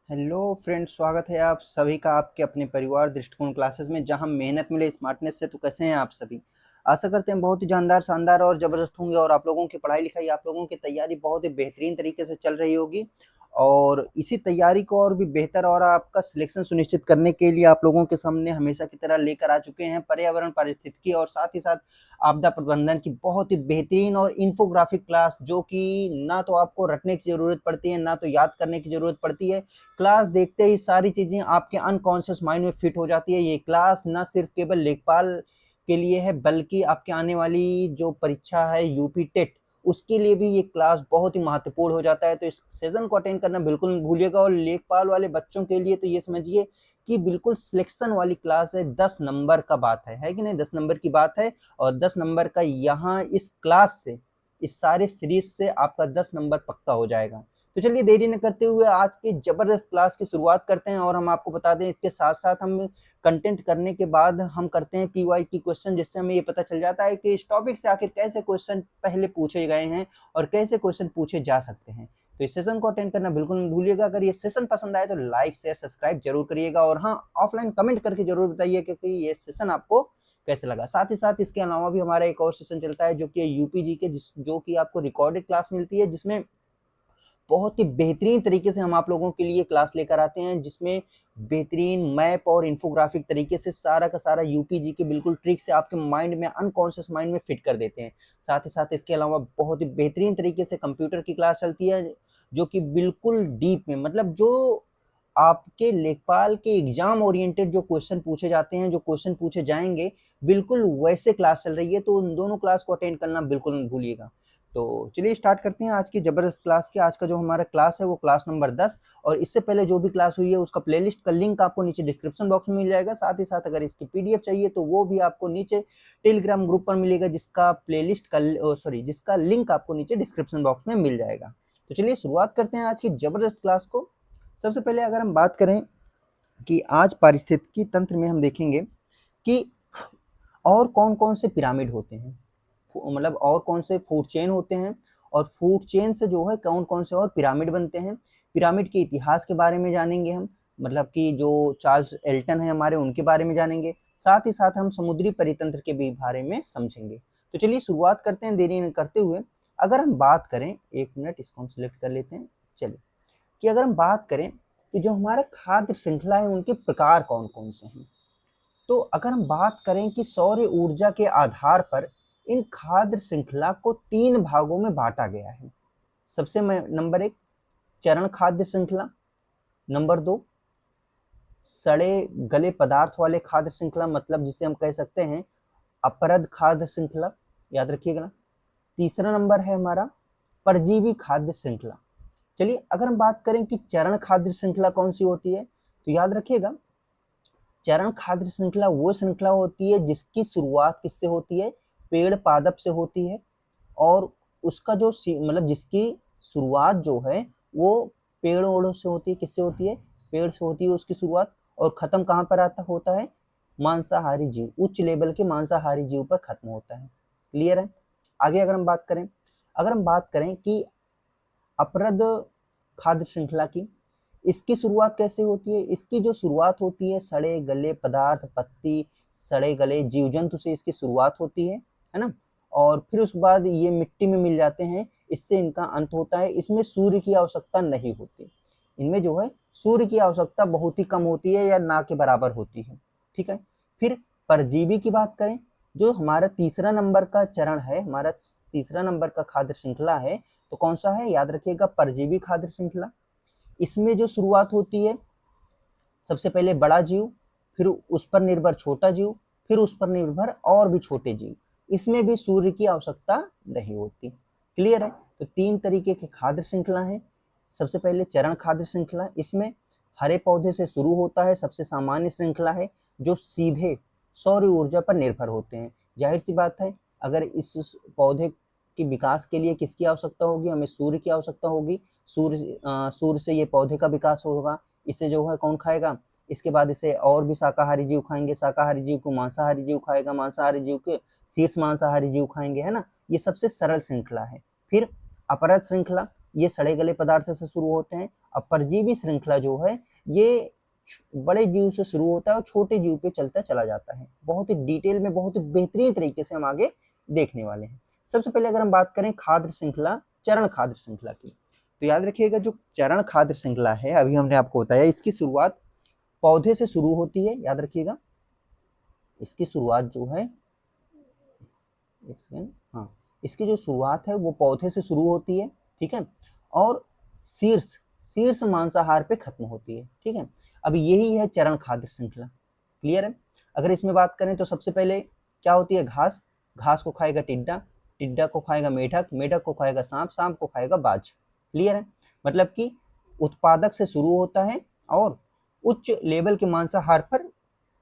Hello friends, स्वागत है आप सभी का आपके अपने परिवार दृष्टिकोण क्लासेस में, जहां मेहनत मिले स्मार्टनेस से। तो कैसे हैं आप सभी? आशा करते हैं बहुत ही जानदार, शानदार और ज़बरदस्त होंगे और आप लोगों की पढ़ाई लिखाई, आप लोगों की तैयारी बहुत ही बेहतरीन तरीके से चल रही होगी। और इसी तैयारी को और भी बेहतर और आपका सिलेक्शन सुनिश्चित करने के लिए आप लोगों के सामने हमेशा की तरह लेकर आ चुके हैं पर्यावरण पारिस्थितिकी और साथ ही साथ आपदा प्रबंधन की बहुत ही बेहतरीन और इन्फोग्राफिक क्लास, जो कि ना तो आपको रटने की ज़रूरत पड़ती है ना तो याद करने की ज़रूरत पड़ती है। क्लास देखते ही सारी चीज़ें आपके अनकॉन्शियस माइंड में फिट हो जाती है। ये क्लास ना सिर्फ केवल लेखपाल के लिए है, बल्कि आपके आने वाली जो परीक्षा है यूपी टेट, उसके लिए भी ये क्लास बहुत ही महत्वपूर्ण हो जाता है। तो इस सेशन को अटेंड करना बिल्कुल मत भूलिएगा। और लेखपाल वाले बच्चों के लिए तो ये समझिए कि बिल्कुल सिलेक्शन वाली क्लास है। 10 नंबर का बात है कि नहीं? 10 नंबर की बात है। और 10 नंबर का यहाँ इस क्लास से, इस सारे सीरीज से आपका 10 नंबर पक्का हो जाएगा। तो चलिए देरी न करते हुए आज की जबरदस्त क्लास की शुरुआत करते हैं। और हम आपको बता दें, इसके साथ साथ हम कंटेंट करने के बाद हम करते हैं पीवाई की क्वेश्चन, जिससे हमें ये पता चल जाता है कि इस टॉपिक से आखिर कैसे क्वेश्चन पहले पूछे गए हैं और कैसे क्वेश्चन पूछे जा सकते हैं। तो इस सेशन को अटेंड करना बिल्कुल मत भूलिएगा। अगर ये सेशन पसंद आए तो लाइक शेयर सब्सक्राइब जरूर करिएगा। और हाँ, ऑफलाइन कमेंट करके जरूर बताइए कि ये सेशन आपको कैसे लगा। साथ ही साथ इसके अलावा भी हमारा एक और सेशन चलता है, जो कि यूपीजी के, जो कि आपको रिकॉर्डेड क्लास मिलती है, जिसमें बहुत ही बेहतरीन तरीके से हम आप लोगों के लिए क्लास लेकर आते हैं, जिसमें बेहतरीन मैप और इन्फोग्राफिक तरीके से सारा का सारा यूपीजी के बिल्कुल ट्रिक से आपके माइंड में, अनकॉन्शियस माइंड में फिट कर देते हैं। साथ ही साथ इसके अलावा बहुत ही बेहतरीन तरीके से कंप्यूटर की क्लास चलती है, जो कि बिल्कुल डीप में, मतलब जो आपके लेखपाल के एग्जाम ओरिएंटेड जो क्वेश्चन पूछे जाते हैं, जो क्वेश्चन पूछे जाएंगे, बिल्कुल वैसे क्लास चल रही है। तो उन दोनों क्लास को अटेंड करना बिल्कुल मत भूलिएगा। तो चलिए स्टार्ट करते हैं आज की जबरदस्त क्लास की। आज का जो हमारा क्लास है वो क्लास नंबर 10। और इससे पहले जो भी क्लास हुई है उसका प्लेलिस्ट का लिंक आपको नीचे डिस्क्रिप्शन बॉक्स में मिल जाएगा। साथ ही साथ अगर इसकी पीडीएफ चाहिए तो वो भी आपको नीचे टेलीग्राम ग्रुप पर मिलेगा, जिसका प्लेलिस्ट का जिसका लिंक आपको नीचे डिस्क्रिप्शन बॉक्स में मिल जाएगा। तो चलिए शुरुआत करते हैं आज की जबरदस्त क्लास को। सबसे पहले अगर हम बात करें कि आज पारिस्थितिकी तंत्र में हम देखेंगे कि और कौन कौन से पिरामिड होते हैं, मतलब और कौन से फूड चेन होते हैं, और फूड चेन से जो है कौन कौन से और पिरामिड बनते हैं। पिरामिड के इतिहास के बारे में जानेंगे हम, मतलब कि जो चार्ल्स एल्टन है हमारे, उनके बारे में जानेंगे। साथ ही साथ हम समुद्री परितंत्र के भी बारे में समझेंगे। तो चलिए शुरुआत करते हैं देरी न करते हुए। अगर हम बात करें, एक मिनट इसको हम सिलेक्ट कर लेते हैं। चलिए, कि अगर हम बात करें कि जो हमारा खाद्य श्रृंखला है उनके प्रकार कौन कौन से हैं, तो अगर हम बात करें कि सौर ऊर्जा के आधार पर इन खाद्य श्रृंखला को 3 भागों में बांटा गया है। सबसे नंबर 1 चरण खाद्य श्रृंखला, नंबर 2 सड़े गले पदार्थ वाले खाद्य श्रृंखला, मतलब जिसे हम कह सकते हैं अपरद खाद्य श्रृंखला, याद रखिएगा ना। तीसरा नंबर है हमारा परजीवी खाद्य श्रृंखला। चलिए अगर हम बात करें कि चरण खाद्य श्रृंखला कौन सी होती है, तो याद रखिएगा, चरण खाद्य श्रृंखला वो श्रृंखला होती है जिसकी शुरुआत किससे होती है? पेड़ पादप से होती है। और उसका जो मतलब जिसकी शुरुआत जो है वो पेड़ ओड़ों से होती है। किससे होती है? पेड़ से होती है उसकी शुरुआत। और खत्म कहाँ पर आता होता है? मांसाहारी जीव, उच्च लेवल के मांसाहारी जीव पर खत्म होता है। क्लियर है? आगे अगर हम बात करें कि अपरद खाद्य श्रृंखला की, इसकी शुरुआत कैसे होती है? इसकी जो शुरुआत होती है सड़े गले पदार्थ, पत्ती, सड़े गले जीव जंतु से इसकी शुरुआत होती है ना। और फिर उसके बाद ये मिट्टी में मिल जाते हैं, इससे इनका अंत होता है। इसमें सूर्य की आवश्यकता नहीं होती, इनमें जो है सूर्य की आवश्यकता बहुत ही कम होती है या ना के बराबर होती है। ठीक है। फिर परजीवी की बात करें, जो हमारा तीसरा नंबर का चरण है, हमारा तीसरा नंबर का खाद्य श्रृंखला है, तो कौन सा है? याद रखिएगा, परजीवी खाद्य श्रृंखला। इसमें जो शुरुआत होती है, सबसे पहले बड़ा जीव, फिर उस पर निर्भर छोटा जीव, फिर उस पर निर्भर और भी छोटे जीव। इसमें भी सूर्य की आवश्यकता नहीं होती। क्लियर है? तो 3 तरीके के खाद्य श्रृंखला है। सबसे पहले चरण खाद्य श्रृंखला, इसमें हरे पौधे से शुरू होता है, सबसे सामान्य श्रृंखला है, जो सीधे सौर ऊर्जा पर निर्भर होते हैं। जाहिर सी बात है, अगर इस पौधे के विकास के लिए किसकी आवश्यकता होगी? हमें सूर्य की आवश्यकता होगी। सूर्य से ये पौधे का विकास होगा। इसे जो है कौन खाएगा? इसके बाद इसे और भी शाकाहारी जीव खाएंगे, शाकाहारी जीव को मांसाहारी जीव खाएगा, मांसाहारी जीव के शीर्ष मांसाहारी जीव खाएंगे, है ना। ये सबसे सरल श्रृंखला है। फिर अपरद श्रृंखला, ये सड़े गले पदार्थ से शुरू होते हैं। अब परजीवी श्रृंखला जो है ये बड़े जीव से शुरू होता है और छोटे जीव पे चलता चला जाता है। बहुत ही डिटेल में, बहुत ही बेहतरीन तरीके से हम आगे देखने वाले हैं। सबसे पहले अगर हम बात करें खाद्य श्रृंखला, चरण खाद्य श्रृंखला की, तो याद रखिएगा जो चरण खाद्य श्रृंखला है, अभी हमने आपको बताया इसकी शुरुआत पौधे से शुरू होती है। याद रखिएगा इसकी शुरुआत जो है, एक सेकेंड, हाँ, इसकी जो शुरुआत है वो पौधे से शुरू होती है, ठीक है, और शीर्ष शीर्ष मांसाहार पे खत्म होती है, ठीक है। अब यही है चरण खाद्य श्रृंखला। क्लियर है। अगर इसमें बात करें तो सबसे पहले क्या होती है, घास, घास को खाएगा टिड्डा, टिड्डा को खाएगा मेढक, मेढक को खाएगा सांप, सांप को खाएगा बाज। क्लियर है। मतलब कि उत्पादक से शुरू होता है और उच्च लेवल के मांसाहार पर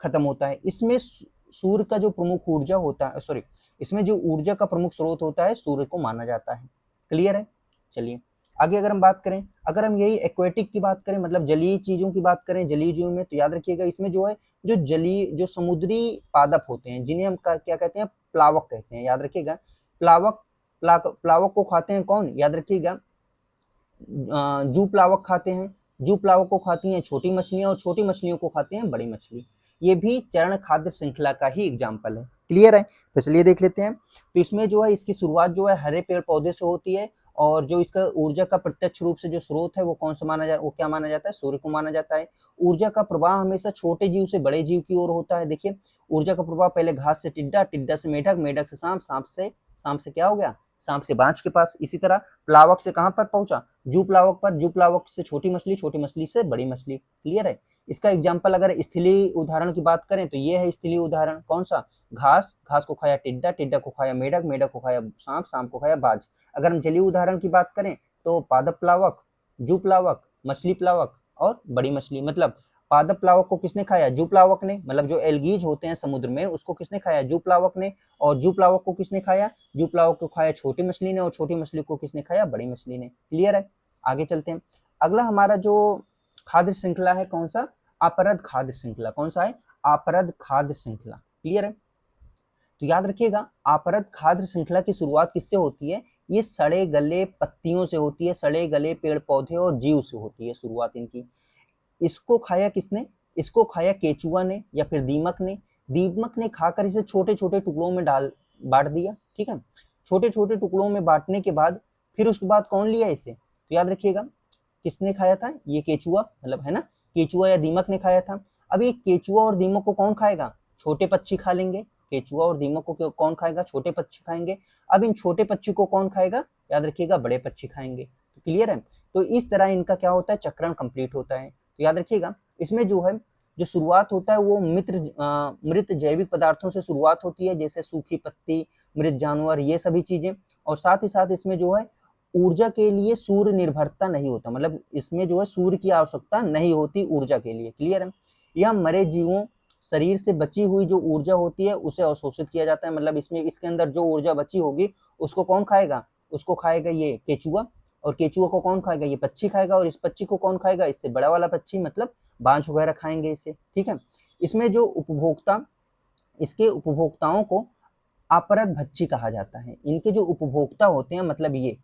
खत्म होता है। इसमें सूर्य का जो प्रमुख ऊर्जा होता है, सॉरी, इसमें जो ऊर्जा का प्रमुख स्रोत होता है सूर्य को माना जाता है। क्लियर है। चलिए आगे अगर हम बात करें, अगर हम यही एक्वेटिक की बात करें, मतलब जलीय चीजों की बात करें, जलीय जीवों में, तो याद रखिएगा इसमें जो है जो जलीय जो समुद्री पादप होते हैं जिन्हें हम क्या कहते हैं, प्लावक कहते हैं। याद रखिएगा प्लावक, प्लावक को खाते हैं कौन, याद रखिएगा जू प्लावक खाते हैं। जू प्लावक को खाती हैं छोटी मछलियां और छोटी मछलियों को खाते हैं बड़ी मछली। ये भी चरण खाद्य श्रृंखला का ही एग्जाम्पल है। क्लियर है। तो चलिए देख लेते हैं। तो इसमें जो है इसकी शुरुआत जो है हरे पेड़ पौधे से होती है और जो इसका ऊर्जा का प्रत्यक्ष रूप से जो स्रोत है वो कौन सा माना जाए, वो क्या माना जाता है, सूर्य को माना जाता है। ऊर्जा का प्रवाह हमेशा छोटे जीव से बड़े जीव की ओर होता है। देखिए ऊर्जा का प्रवाह पहले घास से टिड्डा, टिड्डा से मेढक, मेढक से सांप, सांप से क्या हो गया, सांप से बाज के पास। इसी तरह प्लावक से कहां पर पहुंचा, जू प्लावक पर, जू प्लावक से छोटी मछली, छोटी मछली से बड़ी मछली। क्लियर है। इसका एग्जाम्पल अगर स्थलीय उदाहरण की बात करें तो ये है स्थलीय उदाहरण, कौन सा, घास, घास को खाया टिड्डा, टिड्डा को खाया मेढक, मेढक को खाया सांप, सांप को खाया बाज। अगर हम जलीय उदाहरण की बात करें तो पादप प्लावक, जू प्लावक, मछली प्लावक और बड़ी मछली। मतलब पादप प्लावक को किसने खाया, जू प्लावक ने, मतलब जो एल्गीज होते हैं समुद्र में उसको किसने खाया, जू प्लावक ने। और जू प्लावक को किसने खाया, जू प्लावक को खाया छोटी मछली ने और छोटी मछली को किसने खाया, बड़ी मछली ने। क्लियर है। आगे चलते हैं। अगला हमारा जो खाद्य श्रृंखला है कौन सा, अपरद खाद्य श्रृंखला। कौन सा है, अपरद खाद्य श्रृंखला। क्लियर है। तो याद रखिएगा अपरद खाद्य श्रृंखला की शुरुआत किससे होती है, ये सड़े गले पत्तियों से होती है, सड़े गले पेड़ पौधे और जीव से होती है शुरुआत इनकी। इसको खाया किसने, इसको खाया केचुआ ने या फिर दीमक ने। दीमक ने खाकर इसे छोटे छोटे टुकड़ों में बांट दिया। ठीक है। छोटे छोटे टुकड़ों में बांटने के बाद फिर उसके बाद कौन लिया इसे, तो याद रखिएगा किसने खाया था, ये केचुआ, मतलब है ना, केचुआ या दीमक ने खाया था। अब ये केचुआ और दीमक को कौन खाएगा, छोटे पक्षी खा लेंगे। केचुआ और दीमक को कौन खाएगा, छोटे पक्षी खाएंगे। अब इन छोटे पक्षी को कौन खाएगा, याद रखिएगा बड़े पक्षी खाएंगे। तो क्लियर है। तो इस तरह इनका क्या होता है, चक्रण कंप्लीट होता है। तो याद रखिएगा इसमें जो है जो शुरुआत होता है वो मृत जैविक पदार्थों से शुरुआत होती है, जैसे सूखी पत्ती, मृत जानवर, ये सभी चीजें। और साथ ही साथ इसमें जो है ऊर्जा के लिए सूर्य निर्भरता नहीं होता, मतलब इसमें जो है सूर्य की आवश्यकता नहीं होती ऊर्जा के लिए। क्लियर है। यह मरे जीवों शरीर से बची हुई जो ऊर्जा होती है उसे अवशोषित किया जाता है। मतलब इसमें इसके अंदर जो ऊर्जा बची होगी उसको कौन खाएगा, उसको खाएगा ये केचुआ, और केचुआ को कौन खाएगा, ये पक्षी खाएगा, और इस पक्षी को कौन खाएगा, इससे बड़ा वाला पक्षी, मतलब बांझ वगैरह खाएंगे इसे। ठीक है। इसमें जो उपभोक्ता, इसके उपभोक्ताओं को अपरद भक्षी कहा जाता है। इनके जो उपभोक्ता होते हैं मतलब ये,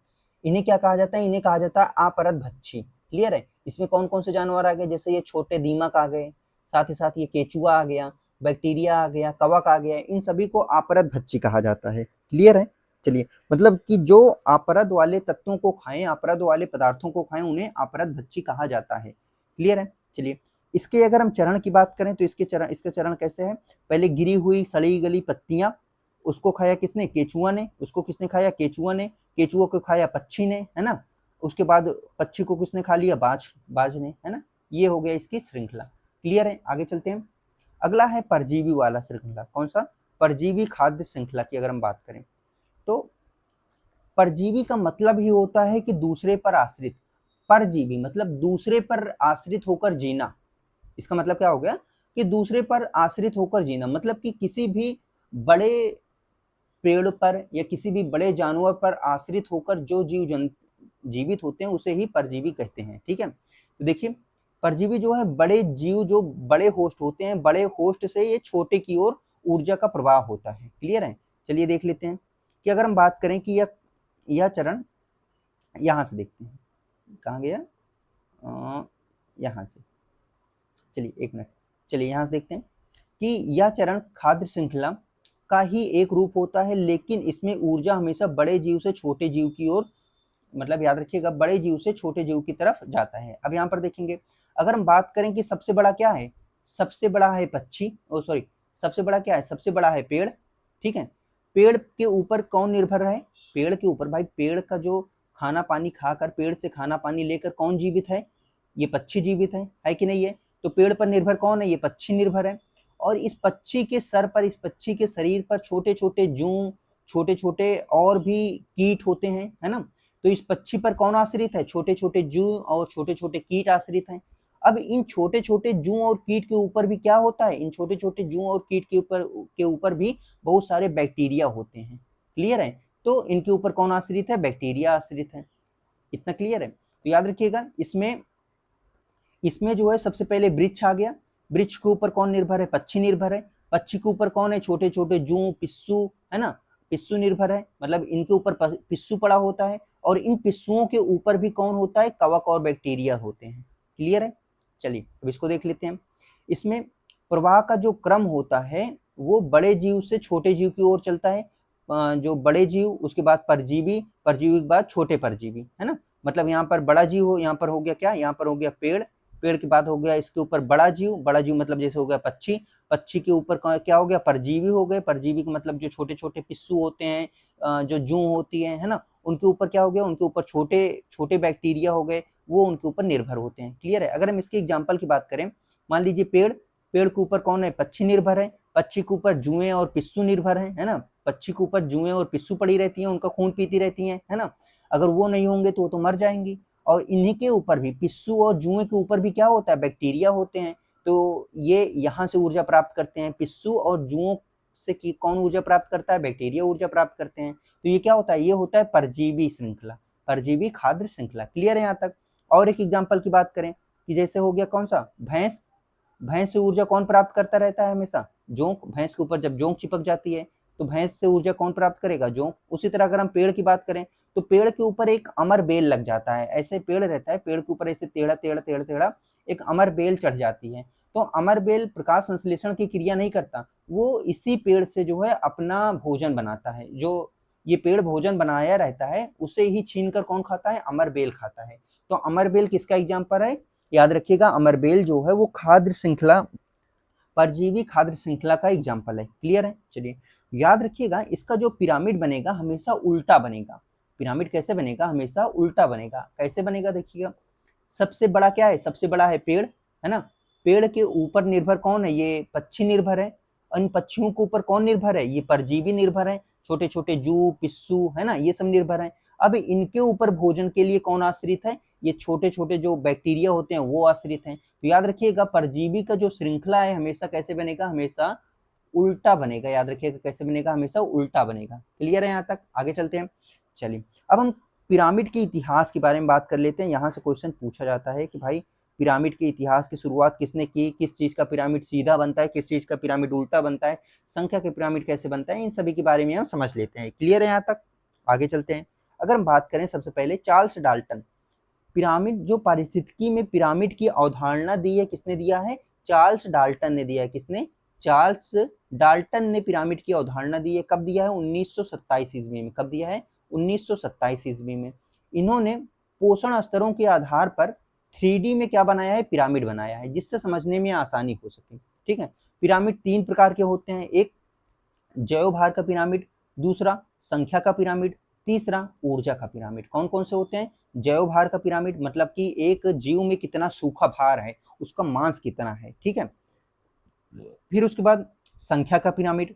इन्हें क्या कहा जाता है, इन्हें कहा जाता है अपरद भक्षी। क्लियर है। इसमें कौन कौन से जानवर आ गए, जैसे ये छोटे दीमक आ गए, साथ ही साथ ये केचुआ आ गया, बैक्टीरिया आ गया, कवक आ गया, इन सभी को अपरद भक्षी कहा जाता है। क्लियर है। चलिए मतलब कि जो अपरद वाले तत्वों को खाएं, अपरद वाले पदार्थों को खाएं, उन्हें अपरद भक्षी कहा जाता है। क्लियर है। चलिए इसके अगर हम चरण की बात करें तो इसके चरण कैसे है, पहले गिरी हुई सड़ी गली पत्तियां, उसको खाया किसने, केचुआ ने। उसको किसने खाया, केचुआ ने। केचुआ को खाया पक्षी ने, है ना। उसके बाद पक्षी को किसने खा लिया, बाज ने, है ना। ये हो गया इसकी श्रृंखला। क्लियर है। आगे चलते हैं। अगला है परजीवी वाला श्रृंखला। कौन सा, परजीवी खाद्य श्रृंखला की अगर हम बात करें तो परजीवी का मतलब ही होता है कि दूसरे पर आश्रित। परजीवी मतलब दूसरे पर आश्रित होकर जीना। इसका मतलब क्या हो गया कि दूसरे पर आश्रित होकर जीना, मतलब कि किसी भी बड़े पेड़ पर या किसी भी बड़े जानवर पर आश्रित होकर जो जीवित होते हैं उसे ही परजीवी कहते हैं। ठीक है। तो देखिए परजीवी जो है बड़े जीव, जो बड़े होस्ट होते हैं, बड़े होस्ट से ये छोटे की ओर ऊर्जा का प्रवाह होता है। क्लियर है। चलिए देख लेते हैं कि अगर हम बात करें कि यह चरण यहाँ से देखते हैं, कहाँ गया, यहाँ से, चलिए एक मिनट, चलिए यहाँ से देखते हैं कि यह चरण खाद्य श्रृंखला का ही एक रूप होता है, लेकिन इसमें ऊर्जा हमेशा बड़े जीव से छोटे जीव की ओर, मतलब याद रखिएगा बड़े जीव से छोटे जीव की तरफ जाता है। अब यहाँ पर देखेंगे, अगर हम बात करें कि सबसे बड़ा क्या है, सबसे बड़ा है पक्षी, ओ सॉरी, सबसे बड़ा क्या है, सबसे बड़ा है पेड़, ठीक है। पेड़ के ऊपर कौन निर्भर है, पेड़ के ऊपर भाई, पेड़ का जो खाना पानी खाकर, पेड़ से खाना पानी लेकर कौन जीवित है, ये पक्षी जीवित है कि नहीं है। तो पेड़ पर निर्भर कौन है, ये पक्षी निर्भर है। और इस पक्षी के सर पर, इस पक्षी के शरीर पर छोटे छोटे जू, छोटे छोटे और भी कीट होते हैं, है ना। तो इस पक्षी पर कौन आश्रित है, छोटे छोटे जू और छोटे छोटे कीट आश्रित हैं। अब इन छोटे छोटे जू और कीट के ऊपर भी क्या होता है, इन छोटे छोटे जू और कीट के ऊपर भी बहुत सारे बैक्टीरिया होते हैं, क्लियर है। तो इनके ऊपर कौन आश्रित है, बैक्टीरिया आश्रित है, इतना क्लियर है। तो याद रखिएगा, इसमें इसमें जो है सबसे पहले वृक्ष आ गया, वृक्ष के ऊपर कौन निर्भर है, पक्षी निर्भर है। पक्षी के ऊपर कौन है, छोटे छोटे जू, पिस्सू, है ना, पिस्सू निर्भर है, मतलब इनके ऊपर पिस्सू पड़ा होता है। और इन पिस्सुओं के ऊपर भी कौन होता है, कवक और बैक्टीरिया होते हैं, क्लियर है। चलिए अब इसको देख लेते हैं। इसमें प्रवाह का जो क्रम होता है वो बड़े जीव से छोटे जीव की ओर चलता है। जो बड़े जीव, उसके बाद परजीवी, परजीवी के बाद छोटे परजीवी, है ना। मतलब यहाँ पर बड़ा जीव हो, यहाँ पर हो गया क्या, यहाँ पर हो गया पेड़, पेड़ के बाद हो गया इसके ऊपर बड़ा जीव, बड़ा जीव मतलब जैसे हो गया पक्षी, पक्षी के ऊपर क्या हो गया, परजीवी हो गए, परजीवी का मतलब जो छोटे छोटे पिस्सू होते हैं, जो जू होती है ना, उनके ऊपर क्या हो गया, उनके ऊपर छोटे छोटे बैक्टीरिया हो गए, वो उनके ऊपर निर्भर होते हैं, क्लियर है। अगर हम इसके एग्जाम्पल की बात करें, मान लीजिए पेड़, पेड़ के ऊपर कौन है, पक्षी निर्भर है, पक्षी के ऊपर जुएं और पिस्सू निर्भर है ना। पक्षी के ऊपर जुएं और पिस्सू पड़ी रहती हैं, उनका खून पीती रहती हैं, है ना। अगर वो नहीं होंगे तो वो तो मर जाएंगी। और इन्हीं के ऊपर भी, पिस्सू और जुएं के ऊपर भी क्या होता है, बैक्टीरिया होते हैं। तो ये यहाँ से ऊर्जा प्राप्त करते हैं, पिस्सू और जुओं से कि कौन ऊर्जा प्राप्त करता है, बैक्टीरिया ऊर्जा प्राप्त करते हैं। तो ये क्या होता है, ये होता है परजीवी श्रृंखला, परजीवी खाद्य श्रृंखला, क्लियर है यहाँ तक। और एक एग्जाम्पल की बात करें कि जैसे हो गया कौन सा, भैंस, भैंस से ऊर्जा कौन प्राप्त करता रहता है हमेशा, जोंक। भैंस के ऊपर जब जोंक चिपक जाती है तो भैंस से ऊर्जा कौन प्राप्त करेगा, जोंक। उसी तरह अगर हम पेड़ की बात करें तो पेड़ के ऊपर एक अमर बेल लग जाता है, ऐसे पेड़ रहता है, पेड़ के ऊपर ऐसे टेढ़ा टेढ़ा टेढ़ा टेढ़ा एक अमर बेल चढ़ जाती है। तो अमर बेल प्रकाश संश्लेषण की क्रिया नहीं करता, वो इसी पेड़ से जो है अपना भोजन बनाता है। जो ये पेड़ भोजन बनाया रहता है उसे ही छीन कर कौन खाता है, अमर बेल खाता है। तो अमर बेल किसका एग्जाम्पल है, याद रखिएगा, अमर बेल जो है वो खाद्य श्रृंखला, परजीवी खाद्य श्रृंखला का एग्जाम्पल है, क्लियर है। चलिए याद रखिएगा, इसका जो पिरामिड बनेगा हमेशा उल्टा बनेगा। पिरामिड कैसे बनेगा, हमेशा उल्टा बनेगा। कैसे बनेगा देखिएगा, सबसे बड़ा क्या है, सबसे बड़ा है पेड़, है ना। पेड़ के ऊपर निर्भर कौन है, ये पक्षी निर्भर है। इन पक्षियों के ऊपर कौन निर्भर है, ये परजीवी निर्भर है, छोटे छोटे जू, पिस्सू, है ना, ये सब निर्भर है। अब इनके ऊपर भोजन के लिए कौन आश्रित है, ये छोटे छोटे जो बैक्टीरिया होते हैं वो आश्रित हैं। तो याद रखिएगा, परजीवी का जो श्रृंखला है हमेशा कैसे बनेगा, हमेशा उल्टा बनेगा। याद रखिएगा कैसे बनेगा, हमेशा उल्टा बनेगा, क्लियर है यहाँ तक। आगे चलते हैं। चलिए अब हम पिरामिड के इतिहास के बारे में बात कर लेते हैं। यहाँ से क्वेश्चन पूछा जाता है कि भाई पिरामिड के इतिहास की शुरुआत किसने की, किस चीज़ का पिरामिड सीधा बनता है, किस चीज़ का पिरामिड उल्टा बनता है, संख्या के पिरामिड कैसे बनता है, इन सभी के बारे में हम समझ लेते हैं, क्लियर है यहाँ तक। आगे चलते हैं। अगर हम बात करें सबसे पहले चार्ल्स डाल्टन, पिरामिड जो पारिस्थितिकी में पिरामिड की अवधारणा दी है, किसने दिया है, चार्ल्स डाल्टन ने दिया है। किसने, चार्ल्स डाल्टन ने पिरामिड की अवधारणा दी है। कब दिया है, 1927 ईस्वी में। कब दिया है, 1927 ईस्वी में। इन्होंने पोषण स्तरों के आधार पर 3D में क्या बनाया है, पिरामिड बनाया है, जिससे समझने में आसानी हो सके, ठीक है। पिरामिड 3 प्रकार के होते हैं, एक जैव भार का पिरामिड, दूसरा संख्या का पिरामिड, तीसरा ऊर्जा का पिरामिड। कौन कौन से होते हैं, जैव भार का पिरामिड मतलब कि एक जीव में कितना सूखा भार है, उसका मास कितना है, ठीक है। फिर उसके बाद संख्या का पिरामिड,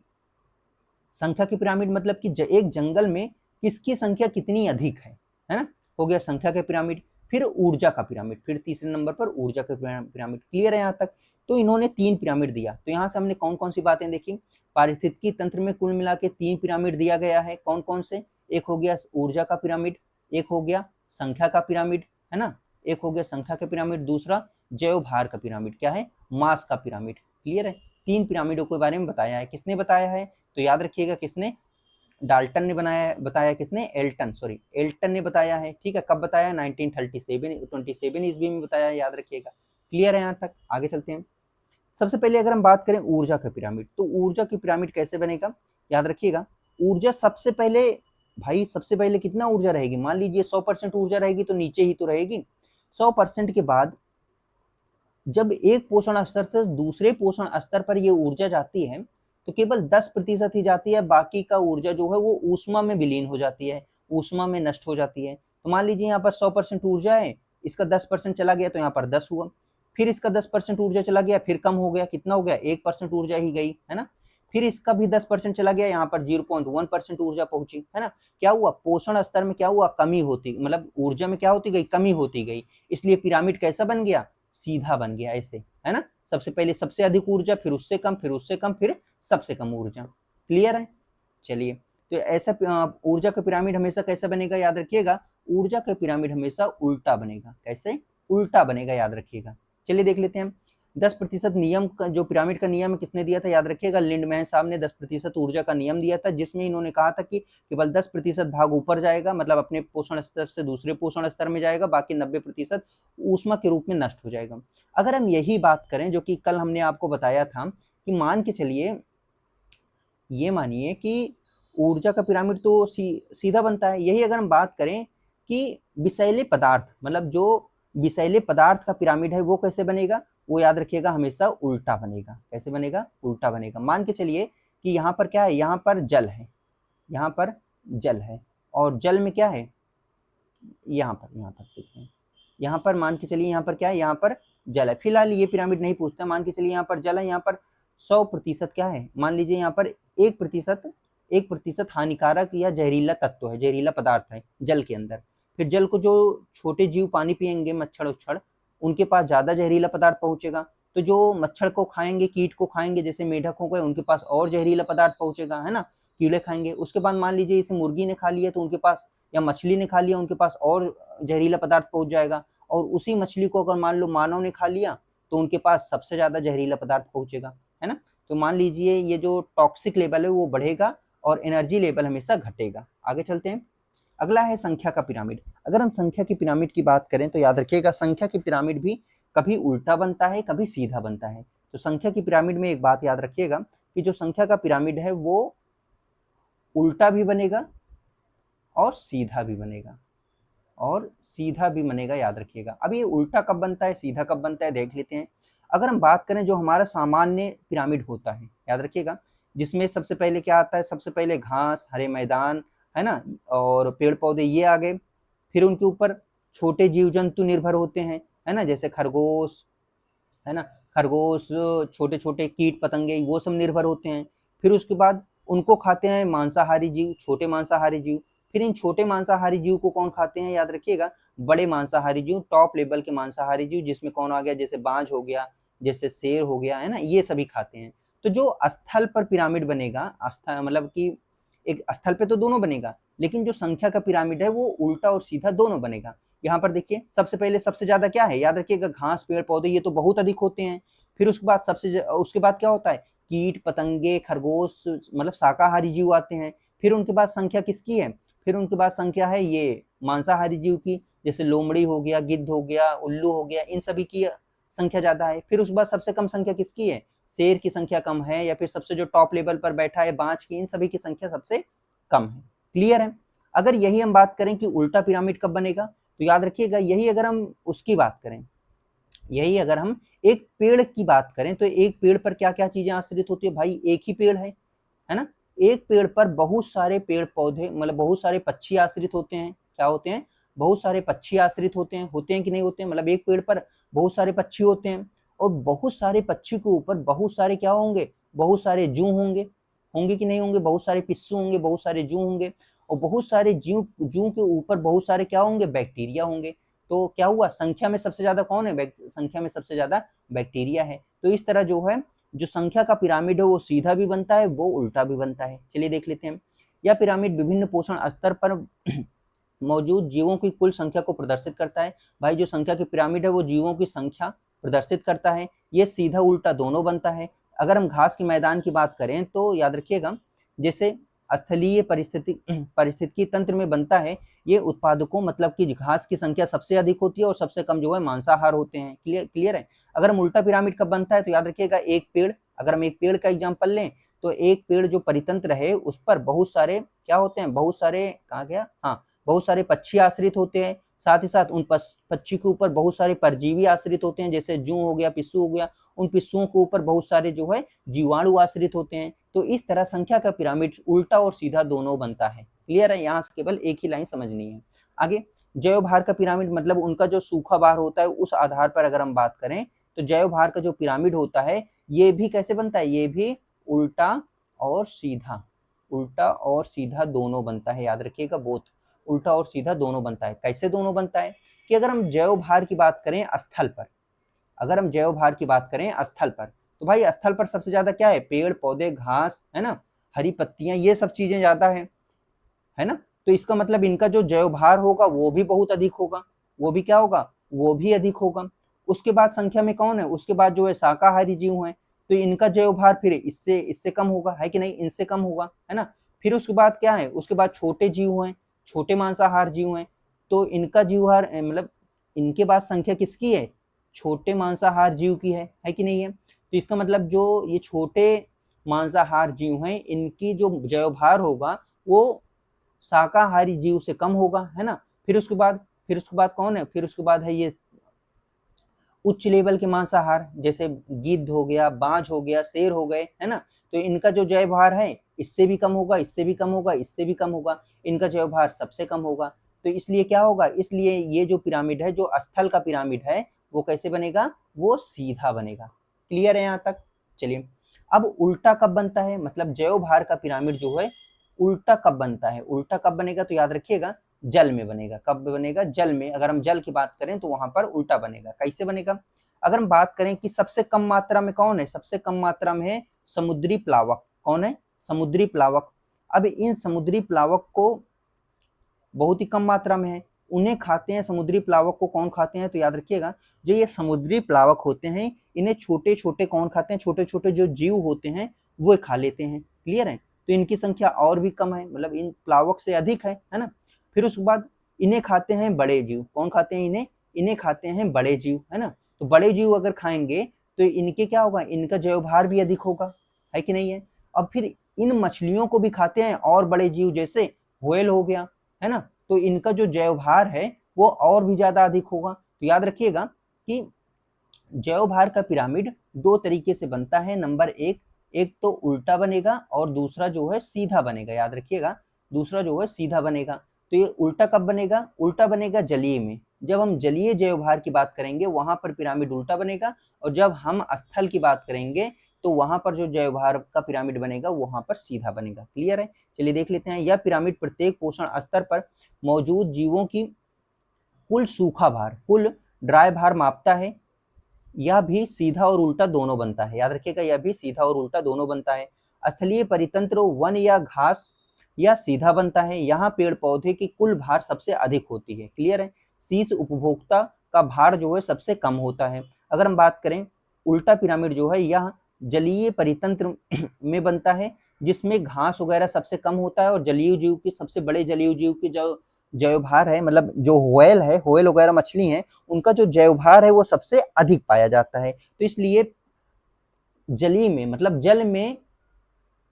संख्या के पिरामिड मतलब कि एक जंगल में किसकी संख्या कितनी अधिक है ना, हो गया संख्या के पिरामिड। फिर ऊर्जा का पिरामिड, फिर तीसरे नंबर पर ऊर्जा का पिरामिड, क्लियर है यहाँ तक। तो इन्होंने 3 पिरामिड दिया। तो यहाँ से हमने कौन कौन सी बातें देखी, पारिस्थितिकी तंत्र में कुल मिला के 3 पिरामिड दिया गया है। कौन कौन से, एक हो गया ऊर्जा का पिरामिड, एक हो गया संख्या का पिरामिड, है ना, एक हो गया संख्या का पिरामिड, दूसरा जैव भार का पिरामिड, क्या है, मास का पिरामिड, क्लियर है। 3 पिरामिडों के बारे में बताया है। किसने बताया है, तो याद रखिएगा किसने, डाल्टन ने बताया किसने? एल्टन ने बताया है, ठीक है। कब बताया? 1927 ईस्वी में बताया है, याद रखिएगा। क्लियर है यहाँ तक? आगे चलते हैं। सबसे पहले अगर हम बात करें ऊर्जा का पिरामिड, तो ऊर्जा की पिरामिड कैसे बनेगा? याद रखिएगा, ऊर्जा सबसे पहले, भाई सबसे पहले कितना ऊर्जा रहेगी? मान लीजिए 100% ऊर्जा रहेगी तो नीचे ही तो रहेगी। 100% के बाद जब एक पोषण स्तर से दूसरे पोषण स्तर पर ये ऊर्जा जाती है तो केवल 10% ही जाती है, बाकी का ऊर्जा जो है वो ऊष्मा में विलीन हो जाती है, ऊष्मा में नष्ट हो जाती है। तो मान लीजिए यहाँ पर 100% ऊर्जा है, इसका 10% चला गया तो यहाँ पर 10 हुआ, फिर इसका 10% ऊर्जा चला गया, फिर कम हो गया, कितना हो गया? 1% ऊर्जा ही गई, है ना। फिर इसका भी 10% चला गया, यहाँ पर 0.1% ऊर्जा पहुंची, है ना। क्या हुआ? पोषण स्तर में क्या हुआ? कमी होती, मतलब ऊर्जा में क्या होती गई? कमी होती गई। इसलिए पिरामिड कैसा बन गया? सीधा बन गया ऐसे, है ना। सबसे पहले सबसे अधिक ऊर्जा, फिर उससे कम, फिर उससे कम, फिर सबसे कम ऊर्जा। क्लियर है? चलिए, तो ऐसा ऊर्जा का पिरामिड हमेशा कैसा बनेगा? याद रखिएगा, ऊर्जा का पिरामिड हमेशा उल्टा बनेगा। कैसे? उल्टा बनेगा, याद रखिएगा। चलिए देख लेते हैं। 10% नियम का, जो पिरामिड का नियम किसने दिया था? याद रखिएगा, लिंडमैन साहब ने 10% ऊर्जा का नियम दिया था, जिसमें इन्होंने कहा था कि केवल 10% भाग ऊपर जाएगा, मतलब अपने पोषण स्तर से दूसरे पोषण स्तर में जाएगा, बाकी 90% ऊष्मा के रूप में नष्ट हो जाएगा। अगर हम यही बात करें जो कि कल हमने आपको बताया था, कि मान के चलिए, ये मानिए कि ऊर्जा का पिरामिड तो सीधा बनता है। यही अगर हम बात करें कि विषैले पदार्थ, मतलब जो विषैले पदार्थ का पिरामिड है वो कैसे बनेगा? वो याद रखिएगा हमेशा उल्टा बनेगा। कैसे बनेगा? उल्टा बनेगा। मान के चलिए कि यहाँ पर क्या है? यहाँ पर जल है, यहाँ पर जल है, और जल में क्या है? यहाँ पर देखिए, यहाँ पर मान के चलिए, यहाँ पर क्या है? यहाँ पर जल है। फिलहाल ये पिरामिड नहीं पूछता, मान के चलिए यहाँ पर जल है, यहाँ पर 100% क्या है? मान लीजिए यहाँ पर 1% हानिकारक या जहरीला तत्व है, जहरीला पदार्थ है जल के अंदर। फिर जल को जो छोटे जीव पानी पियेंगे, मच्छर उच्छर, उनके पास ज्यादा जहरीला पदार्थ पहुंचेगा। तो जो मच्छर को खाएंगे, कीट को खाएंगे, जैसे मेढक हो गए, उनके पास और जहरीला पदार्थ पहुंचेगा, है ना। कीड़े खाएंगे। उसके बाद मान लीजिए इसे मुर्गी ने खा लिया तो उनके पास, या मछली ने खा लिया, उनके पास और जहरीला पदार्थ पहुंच जाएगा। और उसी मछली को अगर मान लो मानव ने खा लिया तो उनके पास सबसे ज्यादा जहरीला पदार्थ पहुंचेगा, है ना। तो मान लीजिए ये जो टॉक्सिक लेवल है वो बढ़ेगा और एनर्जी लेवल हमेशा घटेगा। आगे चलते हैं। अगला है संख्या का पिरामिड। अगर हम संख्या की पिरामिड की बात करें तो याद रखिएगा, संख्या की पिरामिड भी कभी उल्टा बनता है, कभी सीधा बनता है। तो संख्या की पिरामिड में एक बात याद रखिएगा कि जो संख्या का पिरामिड है वो उल्टा भी बनेगा और सीधा भी बनेगा, और सीधा भी बनेगा, याद रखिएगा। अब ये उल्टा कब बनता है, सीधा कब बनता है, देख लेते हैं। अगर हम बात करें जो हमारा सामान्य पिरामिड होता है, याद रखिएगा, जिसमें सबसे पहले क्या आता है? सबसे पहले घास, हरे मैदान, है ना, और पेड़ पौधे ये आ गए। फिर उनके ऊपर छोटे जीव जंतु निर्भर होते हैं, है ना, जैसे खरगोश, है ना, खरगोश, छोटे छोटे कीट पतंगे, वो सब निर्भर होते हैं। फिर उसके बाद उनको खाते हैं मांसाहारी जीव, छोटे मांसाहारी जीव। फिर इन छोटे मांसाहारी जीव को कौन खाते हैं? याद रखिएगा, बड़े मांसाहारी जीव, टॉप लेवल के मांसाहारी जीव, जिसमें कौन आ गया? जैसे बाज हो गया, जैसे शेर हो गया, है ना, ये सभी खाते हैं। तो जो स्थल पर पिरामिड बनेगा, स्थल मतलब कि एक स्थल पे तो दोनों बनेगा, लेकिन जो संख्या का पिरामिड है वो उल्टा और सीधा दोनों बनेगा। यहाँ पर देखिए, सबसे पहले सबसे ज्यादा क्या है? याद रखिएगा, घास, पेड़ पौधे, ये तो बहुत अधिक होते हैं। फिर उसके बाद क्या होता है? कीट पतंगे, खरगोश, मतलब शाकाहारी जीव आते हैं। फिर उनके बाद संख्या किसकी है? फिर उनके बाद संख्या है ये मांसाहारी जीव की, जैसे लोमड़ी हो गया, गिद्ध हो गया, उल्लू हो गया, इन सभी की संख्या ज्यादा है। फिर उसके बाद सबसे कम संख्या किसकी है? शेर की संख्या कम है, या फिर सबसे जो टॉप लेवल पर बैठा है बाज की, इन सभी की संख्या सबसे कम है। क्लियर है? अगर यही हम बात करें कि उल्टा पिरामिड कब बनेगा, तो याद रखिएगा, यही अगर हम उसकी बात करें, यही अगर हम एक पेड़ की बात करें, तो एक पेड़ पर क्या क्या चीजें आश्रित होती है? भाई एक ही पेड़ है ना। एक पेड़ पर बहुत सारे पेड़ पौधे, मतलब बहुत सारे पक्षी आश्रित होते हैं। क्या होते हैं? बहुत सारे पक्षी आश्रित होते हैं कि नहीं होते हैं? मतलब एक पेड़ पर बहुत सारे पक्षी होते हैं, और बहुत सारे पक्षी के ऊपर बहुत सारे क्या होंगे? बहुत सारे जू होंगे, होंगे कि नहीं होंगे? बहुत सारे पिस्सू होंगे, बहुत सारे जू होंगे, और बहुत सारे जू के ऊपर बहुत सारे क्या होंगे? बैक्टीरिया होंगे। तो क्या हुआ? संख्या में सबसे ज्यादा कौन है? संख्या में सबसे ज्यादा बैक्टीरिया है। तो इस तरह जो है, जो संख्या का पिरामिड है वो सीधा भी बनता है, वो उल्टा भी बनता है। चलिए देख लेते हैं। यह पिरामिड विभिन्न पोषण स्तर पर मौजूद जीवों की कुल संख्या को प्रदर्शित करता है। भाई जो संख्या की पिरामिड है वो जीवों की संख्या प्रदर्शित करता है। ये सीधा उल्टा दोनों बनता है। अगर हम घास के मैदान की बात करें तो याद रखिएगा, जैसे स्थलीय परिस्थितिकी तंत्र में बनता है, ये उत्पादकों मतलब कि घास की संख्या सबसे अधिक होती है और सबसे कम जो है मांसाहार होते हैं। क्लियर है। अगर हम उल्टा पिरामिड कब बनता है तो याद रखिएगा, एक पेड़, अगर हम एक पेड़ का एग्जाम्पल लें तो एक पेड़ जो परितंत्र है उस पर बहुत सारे क्या होते हैं, बहुत सारे, कहा गया, हाँ, बहुत सारे पक्षी आश्रित होते हैं। साथ ही साथ उन पक्षी के ऊपर बहुत सारे परजीवी आश्रित होते हैं, जैसे जू हो गया, पिस्सू हो गया। उन पिस्सुओं के ऊपर बहुत सारे जो है जीवाणु आश्रित होते हैं। तो इस तरह संख्या का पिरामिड उल्टा और सीधा दोनों बनता है। क्लियर है। यहाँ से केवल एक ही लाइन समझनी है। आगे जैव भार का पिरामिड मतलब उनका जो सूखा भार होता है उस आधार पर अगर हम बात करें तो जैव भार का जो पिरामिड होता है ये भी कैसे बनता है, ये भी उल्टा और सीधा, उल्टा और सीधा दोनों बनता है। याद रखिएगा, बोथ उल्टा और सीधा दोनों बनता है। कैसे दोनों बनता है कि अगर हम जैव भार की बात करें स्थल पर, अगर हम जैव भार की बात करें स्थल पर, तो भाई स्थल पर सबसे ज्यादा क्या है, पेड़ पौधे, घास, है ना, हरी पत्तियां, ये सब चीजें ज्यादा है ना। तो इसका मतलब इनका जो जैव भार होगा वो भी बहुत अधिक होगा, वो भी क्या होगा, वो भी अधिक होगा। उसके बाद संख्या में कौन है, उसके बाद जो है शाकाहारी जीव हैं, तो इनका जैव भार फिर इससे इससे कम होगा, है कि नहीं, इनसे कम होगा, है ना। फिर उसके बाद क्या है, उसके बाद छोटे जीव हैं, छोटे मांसाहार जीव हैं, तो इनका जीव भार मतलब इनके बाद संख्या किसकी है, छोटे मांसाहार जीव की है कि नहीं है। तो इसका मतलब जो ये छोटे मांसाहार जीव हैं इनकी जो जैव भार होगा वो शाकाहारी जीव से कम होगा, है ना। फिर उसके बाद कौन है, फिर उसके बाद है ये उच्च लेवल के मांसाहार, जैसे गिद्ध हो गया, बाज हो गया, शेर हो गए, है ना। तो इनका जो जैव भार है इससे भी कम होगा, इससे भी कम होगा, इससे भी कम होगा, इनका जैव भार सबसे कम होगा। तो इसलिए क्या होगा, इसलिए ये जो पिरामिड है, जो स्थल का पिरामिड है, वो कैसे बनेगा, वो सीधा बनेगा। क्लियर है यहाँ तक। चलिए अब उल्टा कब बनता है, मतलब जैव भार का पिरामिड जो है उल्टा कब बनता है, उल्टा कब बनेगा तो याद रखिएगा जल में बनेगा। कब बनेगा, जल में। अगर हम जल की बात करें तो वहां पर उल्टा बनेगा। कैसे बनेगा, अगर हम बात करें कि सबसे कम मात्रा में कौन है, सबसे कम मात्रा में है समुद्री प्लावक। कौन है, समुद्री प्लावक। अब इन समुद्री प्लावक को बहुत ही कम मात्रा में है, उन्हें खाते हैं। समुद्री प्लावक को कौन खाते हैं तो याद रखिएगा जो ये समुद्री प्लावक होते हैं इन्हें छोटे छोटे कौन खाते हैं, छोटे छोटे जो जीव होते हैं वो खा लेते हैं। क्लियर है। तो इनकी संख्या और भी कम है, मतलब इन प्लावक से अधिक है ना। फिर उसके बाद इन्हें खाते हैं बड़े जीव। कौन खाते हैं इन्हें, इन्हें खाते हैं बड़े जीव, है ना। तो बड़े जीव अगर खाएंगे तो इनके क्या होगा, इनका जैव भार भी अधिक होगा, है कि नहीं है। अब फिर इन मछलियों को भी खाते हैं और बड़े जीव, जैसे व्हेल हो गया, है ना। तो इनका जो जैव भार है वो और भी ज्यादा अधिक होगा। तो याद रखिएगा कि जैव भार का पिरामिड दो तरीके से बनता है। नंबर एक, एक तो उल्टा बनेगा और दूसरा जो है सीधा बनेगा। याद रखिएगा, दूसरा जो है सीधा बनेगा। तो ये उल्टा कब बनेगा, उल्टा बनेगा जलीय में। जब हम जलीय जैव भार की बात करेंगे वहां पर पिरामिड उल्टा बनेगा, और जब हम स्थल की बात करेंगे तो वहां पर जो जैव भार का पिरामिड बनेगा वहां पर सीधा बनेगा। क्लियर है। चलिए देख लेते हैं। यह पिरामिड प्रत्येक पोषण स्तर पर मौजूद जीवों की कुल सूखा भार, कुल ड्राई भार मापता है। यह भी सीधा और उल्टा दोनों बनता है। याद रखिएगा, यह भी सीधा और उल्टा दोनों बनता है। स्थलीय परितंत्र वन या घास या सीधा बनता है। यहाँ पेड़ पौधे की कुल भार सबसे अधिक होती है। क्लियर है। शीर्ष उपभोक्ता का भार जो है सबसे कम होता है। अगर हम बात करें उल्टा पिरामिड जो है यह जलीय परितंत्र में बनता है, जिसमें घास वगैरह सबसे कम होता है, और जलीय जीव की सबसे बड़े जलीय जीव की जो जैव भार है, मतलब जो व्हेल है, व्हेल वगैरह मछली है, उनका जो जैव भार है वो सबसे अधिक पाया जाता है। तो इसलिए जली में, मतलब जल में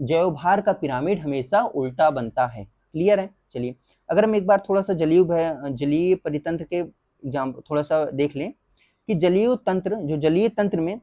जैव भार का पिरामिड हमेशा उल्टा बनता है। क्लियर है। चलिए अगर हम एक बार थोड़ा सा जलीय परितंत्र के एग्जाम थोड़ा सा देख लें कि जलीय तंत्र, जो जलीय तंत्र में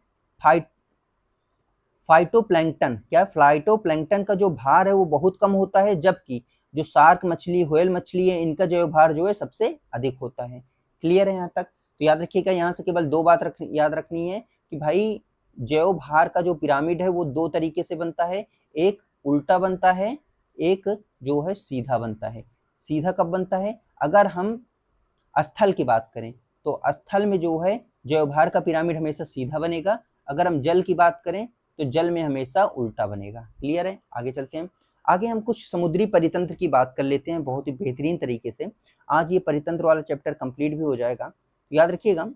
फाइटोप्लैंक्टन, क्या फाइटोप्लैंक्टन का जो भार है वो बहुत कम होता है, जबकि जो शार्क मछली, व्हेल मछली है, इनका जो भार जो है सबसे अधिक होता है। क्लियर है यहाँ तक। तो याद रखिएगा यहाँ से केवल दो बात याद रखनी है कि भाई जैव भार का जो पिरामिड है वो दो तरीके से बनता है, एक उल्टा बनता है, एक जो है सीधा बनता है। सीधा कब बनता है, अगर हम स्थल की बात करें तो स्थल में जो है जैव भार का पिरामिड हमेशा सीधा बनेगा। अगर हम जल की बात करें तो जल में हमेशा उल्टा बनेगा। क्लियर है। आगे चलते हैं। आगे हम कुछ समुद्री परितंत्र की बात कर लेते हैं बहुत ही बेहतरीन तरीके से। आज ये परितंत्र वाला चैप्टर कंप्लीट भी हो जाएगा। याद रखिएगा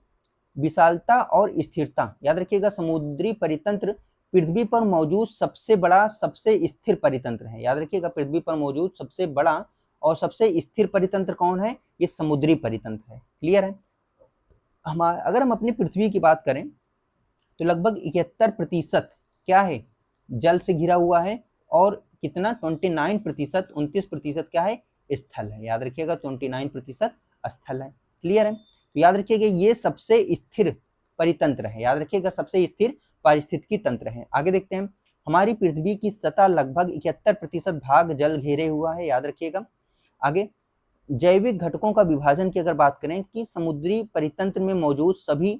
विशालता और स्थिरता। याद रखिएगा समुद्री परितंत्र पृथ्वी पर मौजूद सबसे बड़ा सबसे स्थिर परितंत्र है। याद रखिएगा, पृथ्वी पर मौजूद सबसे बड़ा और सबसे स्थिर परितंत्र कौन है? ये समुद्री परितंत्र है। क्लियर है? अगर हम अपनी पृथ्वी की बात करें तो लगभग 71% क्या है? जल से घिरा हुआ है, और कितना? 29%, 29% क्या है? स्थल है। याद रखिएगा, 29% स्थल है। क्लियर है? तो याद रखिएगा, ये सबसे स्थिर परितंत्र है। याद रखिएगा, सबसे स्थिर पारिस्थितिकी तंत्र है। आगे देखते हैं, हमारी पृथ्वी की सतह लगभग 71% भाग जल घेरे हुआ है। याद रखिएगा। आगे, जैविक घटकों का विभाजन की अगर बात करें कि समुद्री परितंत्र में मौजूद सभी,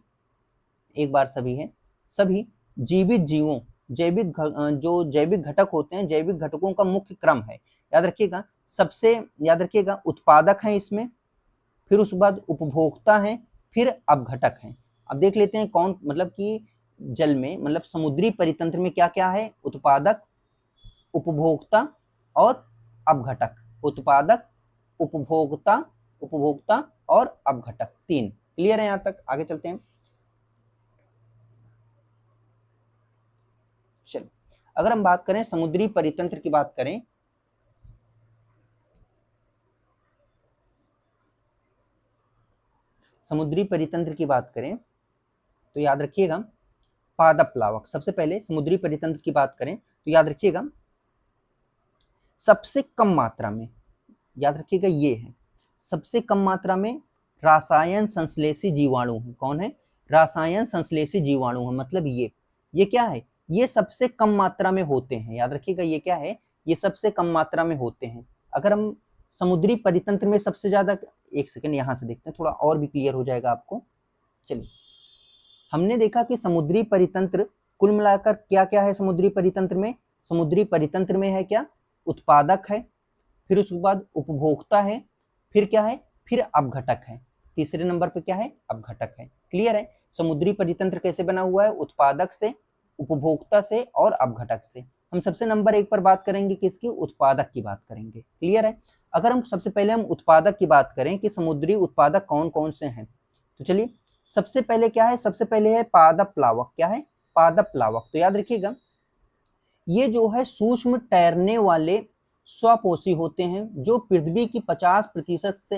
एक बार सभी है, सभी जीवित जीवों, जो जैविक घटक होते हैं, जैविक घटकों का मुख्य क्रम है। याद रखिएगा, सबसे, याद रखिएगा, उत्पादक है इसमें, फिर उसके बाद उपभोक्ता है, फिर अपघटक है। अब देख लेते हैं कौन, मतलब कि जल में, मतलब समुद्री परितंत्र में क्या क्या है? उत्पादक, उपभोक्ता और अपघटक। उत्पादक, उपभोक्ता, उपभोक्ता और अपघटक, तीन। क्लियर है? यहां तक आगे चलते हैं। चलो, अगर हम बात करें समुद्री परितंत्र की बात करें, समुद्री परितंत्र की बात करें तो याद रखिएगा, पादप प्लावक। सबसे पहले समुद्री परितंत्र की बात करें तो याद रखिएगा, सबसे कम मात्रा में, याद रखिएगा, ये है सबसे कम मात्रा में रासायन संश्लेषी जीवाणु है। कौन है? रासायन संश्लेषी जीवाणु है। मतलब ये क्या है? ये सबसे कम मात्रा में होते हैं। याद रखिएगा, ये क्या है? ये सबसे कम मात्रा में होते हैं। अगर हम समुद्री परितंत्र में सबसे ज्यादा, एक सेकंड यहां से देखते हैं, थोड़ा और भी क्लियर हो जाएगा आपको। चलिए, हमने देखा कि समुद्री परितंत्र कुल मिलाकर क्या क्या है? समुद्री परितंत्र में, समुद्री परितंत्र में है क्या? उत्पादक है, फिर उसके बाद उपभोक्ता है, फिर क्या है? फिर अपघटक है। तीसरे नंबर पे क्या है? अपघटक है। क्लियर है? समुद्री परितंत्र कैसे बना हुआ है? उत्पादक से, उपभोक्ता से और अपघटक से। हम सबसे नंबर 1 पर बात करेंगे किसकी? उत्पादक की बात करेंगे। क्लियर है? अगर हम सबसे पहले हम उत्पादक की बात करें कि समुद्री उत्पादक कौन कौन से हैं, तो चलिए, सबसे पहले क्या है? सबसे पहले है पादप प्लावक। क्या है? पादप प्लावक। तो याद रखिएगा, ये जो है सूक्ष्म तैरने वाले स्वपोषी होते हैं, जो पृथ्वी की 50% से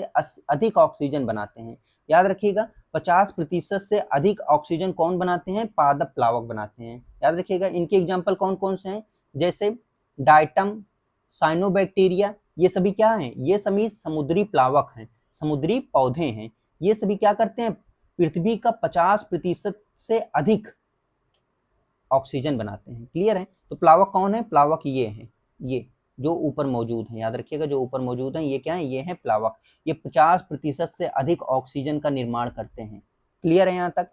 अधिक ऑक्सीजन बनाते हैं। याद रखिएगा, 50% से अधिक ऑक्सीजन कौन बनाते हैं? पादप प्लावक बनाते हैं। याद रखिएगा, इनके एग्जाम्पल कौन कौन से हैं? जैसे डाइटम, साइनोबैक्टीरिया, ये सभी क्या हैं? ये सभी समुद्री प्लावक हैं, समुद्री पौधे हैं। ये सभी क्या करते हैं? पृथ्वी का 50% से अधिक ऑक्सीजन बनाते हैं। क्लियर है? तो प्लावक कौन है? प्लावक ये हैं, ये जो ऊपर मौजूद हैं। याद रखिएगा, जो ऊपर मौजूद हैं ये क्या है? ये हैं प्लावक। ये 50% से अधिक ऑक्सीजन का निर्माण करते हैं। क्लियर है यहाँ तक?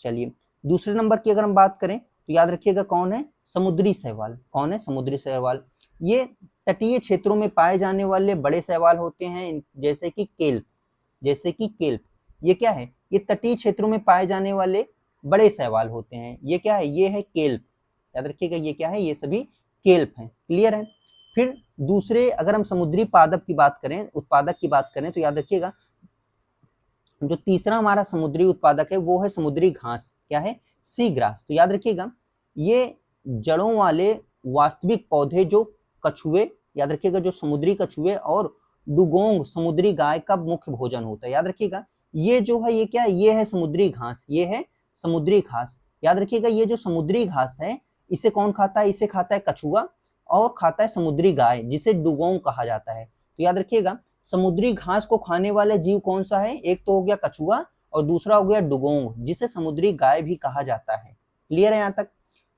चलिए, दूसरे नंबर की अगर हम बात करें तो याद रखिएगा, कौन है? समुद्री शैवाल। कौन है? समुद्री शैवाल। ये तटीय क्षेत्रों में पाए जाने वाले बड़े शैवाल होते हैं, जैसे कि केल्प, जैसे कि केल्प। ये क्या है? ये तटीय क्षेत्रों में पाए जाने वाले बड़े शैवाल होते हैं। ये क्या है? ये है केल्प। याद रखिएगा, ये क्या है? ये सभी केल्प हैं। क्लियर है? फिर दूसरे, अगर हम समुद्री पादप की बात करें, उत्पादक की बात करें, तो याद रखिएगा, जो तीसरा हमारा समुद्री उत्पादक है वो है समुद्री घास। क्या है? Sea grass. तो याद रखिएगा, ये जड़ों वाले वास्तविक पौधे, जो कछुए, याद रखिएगा, जो समुद्री कछुए और डुगोंग समुद्री गाय का मुख्य भोजन होता है। याद रखिएगा, ये जो है, ये क्या है? ये है समुद्री घास। ये है समुद्री घास। याद रखिएगा, ये जो समुद्री घास है, इसे कौन खाता है? इसे खाता है कछुआ, और खाता है समुद्री गाय, जिसे डुगोंग कहा जाता है। तो याद रखिएगा, समुद्री घास को खाने वाले जीव कौन सा है? एक तो हो गया कछुआ, और दूसरा हो गया डुगोंग, जिसे समुद्री गाय भी कहा जाता है। क्लियर है यहाँ तक?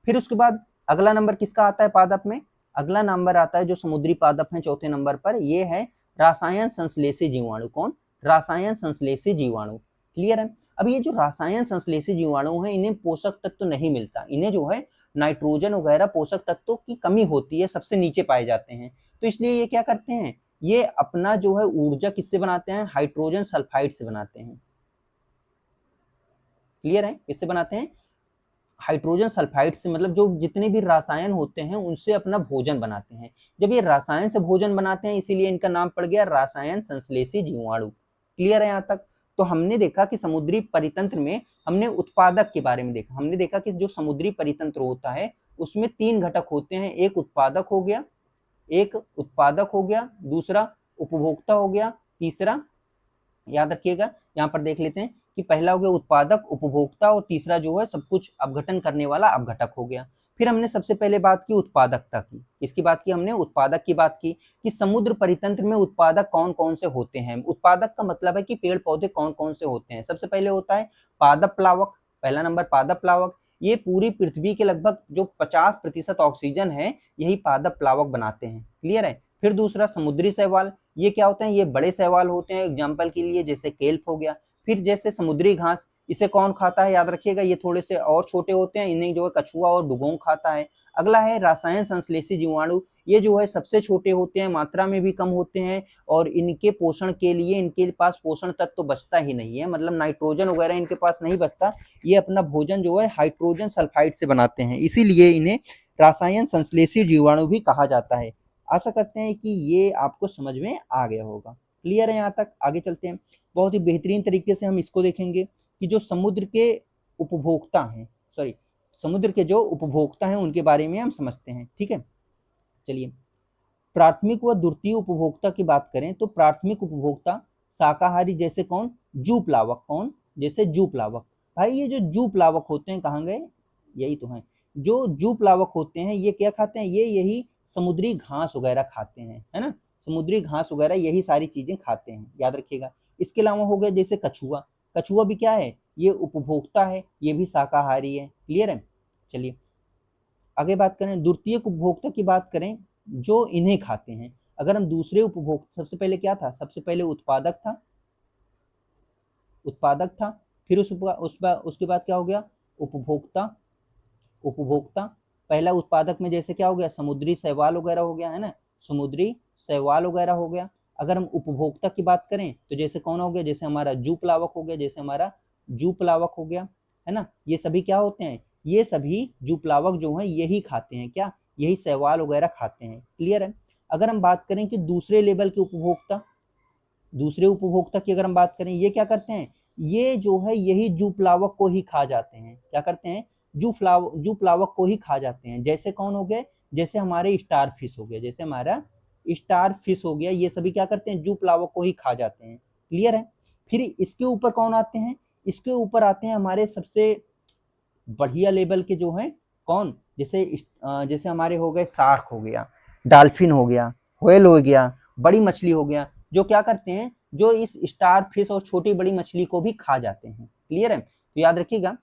फिर उसके बाद अगला नंबर किसका आता है पादप में? अगला नंबर आता है जो समुद्री पादप है चौथे नंबर पर, ये है रासायन संश्लेषी जीवाणु। कौन? रासायन संश्लेषी जीवाणु। क्लियर है? अब ये जो रासायन संश्लेषी जीवाणु है, इन्हें पोषक तत्व नहीं मिलता, इन्हें जो है नाइट्रोजन वगैरह पोषक तत्वों की कमी होती है, सबसे नीचे पाए जाते हैं। तो इसलिए ये क्या करते हैं? ये अपना जो है ऊर्जा किससे बनाते हैं? हाइड्रोजन सल्फाइड से बनाते हैं। क्लियर है? किससे बनाते हैं? हाइड्रोजन सल्फाइड से, मतलब जो जितने भी रसायन होते हैं उनसे अपना भोजन बनाते हैं। जब ये रसायन से भोजन बनाते हैं, इसीलिए इनका नाम पड़ गया रासायन संश्लेषी जीवाणु। क्लियर है यहाँ तक? तो हमने देखा कि समुद्री परितंत्र में हमने उत्पादक के बारे में देखा, हमने देखा कि जो समुद्री परितंत्र होता है उसमें 3 घटक होते हैं, एक उत्पादक हो गया, दूसरा उपभोक्ता हो गया, तीसरा, याद रखिएगा यहाँ पर देख लेते हैं कि पहला हो गया उत्पादक, उपभोक्ता, और तीसरा जो है सब कुछ अपघटन करने वाला अपघटक हो गया। फिर हमने सबसे पहले बात की उत्पादकता की। इसकी बात की हमने उत्पादक की बात की कि समुद्र परितंत्र में उत्पादक कौन कौन से होते हैं। उत्पादक का मतलब है कि पेड़ पौधे कौन कौन से होते हैं। सबसे पहले होता है पादप प्लावक, पहला नंबर पादप प्लावक। ये पूरी पृथ्वी के लगभग जो 50% ऑक्सीजन है यही पादप प्लावक बनाते हैं, क्लियर है। फिर दूसरा समुद्री शैवाल, ये क्या होते हैं, ये बड़े शैवाल होते हैं, एग्जाम्पल के लिए जैसे केल्प हो गया। फिर जैसे समुद्री घास, इसे कौन खाता है, याद रखिएगा ये थोड़े से और छोटे होते हैं, इन्हें जो है कछुआ और डुगोंग खाता है। अगला है रसायन संश्लेषी जीवाणु, ये जो है सबसे छोटे होते हैं, मात्रा में भी कम होते हैं, और इनके पोषण के लिए इनके पास पोषण तत्व तो बचता ही नहीं है, मतलब नाइट्रोजन वगैरह इनके पास नहीं बचता। ये अपना भोजन जो है हाइड्रोजन सल्फाइड से बनाते हैं, इसीलिए इन्हें रसायन संश्लेषी जीवाणु भी कहा जाता है। आशा करते हैं कि ये आपको समझ में आ गया होगा, क्लियर है यहाँ तक। आगे चलते हैं, बहुत ही बेहतरीन तरीके से हम इसको देखेंगे कि जो समुद्र के उपभोक्ता हैं, समुद्र के जो उपभोक्ता हैं उनके बारे में हम समझते हैं, ठीक है। चलिए, प्राथमिक व द्वितीय उपभोक्ता की बात करें तो प्राथमिक उपभोक्ता शाकाहारी, जैसे कौन, जू प्लावक, कौन, जैसे जू प्लावक। भाई ये जो जू प्लावक होते हैं कहाँ गए, यही तो हैं, जो जू प्लावक होते हैं ये क्या खाते हैं, ये यही समुद्री घास वगैरह खाते हैं, है ना, समुद्री घास वगैरह यही सारी चीजें खाते हैं, याद रखिएगा। इसके अलावा हो गया जैसे कछुआ, कछुआ भी क्या है, ये उपभोक्ता है, ये भी शाकाहारी है, क्लियर है। चलिए आगे बात करें, द्वितीय उपभोक्ता की बात करें जो इन्हें खाते हैं। अगर हम दूसरे उपभोक्ता, सबसे पहले क्या था, सबसे पहले उत्पादक था, फिर उसके बाद क्या हो गया, उपभोक्ता। पहला उत्पादक में जैसे क्या हो गया, समुद्री शैवाल वगैरह हो गया, है ना, समुद्री शैवाल वगैरह हो गया। अगर हम उपभोक्ता की बात करें तो जैसे कौन हो गया, जैसे हमारा जू प्लावक हो गया, है ना, ये सभी क्या होते हैं, ये सभी जू प्लावक जो हैं यही खाते हैं, क्या, यही शैवाल वगैरह खाते हैं, क्लियर है। अगर हम बात करें कि दूसरे लेवल के उपभोक्ता की अगर हम बात करें, ये क्या करते हैं, ये जो है यही जू प्लावक को ही खा जाते हैं, क्या करते हैं, जू प्लावक को ही खा जाते हैं। जैसे कौन हो गए, जैसे हमारे स्टार फिश हो गया, ये सभी क्या करते हैं, जू प्लावक को ही खा जाते हैं, क्लियर है। फिर इसके ऊपर कौन आते हैं, इसके ऊपर आते हैं हमारे सबसे बढ़िया लेवल के जो हैं, कौन, जैसे हमारे हो गए शार्क हो गया, डॉल्फिन हो गया, व्हेल हो गया, बड़ी मछली हो गया, जो क्या करते हैं, जो इस स्टार फिश और छोटी बड़ी मछली को भी खा जाते हैं, क्लियर है। तो याद रखिएगा,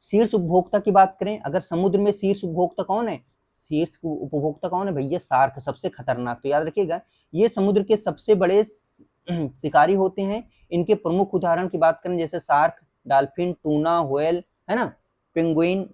शीर्ष उपभोक्ता की बात करें, अगर समुद्र में शीर्ष उपभोक्ता कौन है, शीर्ष उपभोक्ता कौन है भैया, शार्क, सबसे खतरनाक। तो याद रखिएगा ये समुद्र के सबसे बड़े शिकारी होते हैं। इनके प्रमुख उदाहरण की बात करें जैसे शार्क, डॉल्फिन, टूना, व्हेल, है ना, पेंगुइन,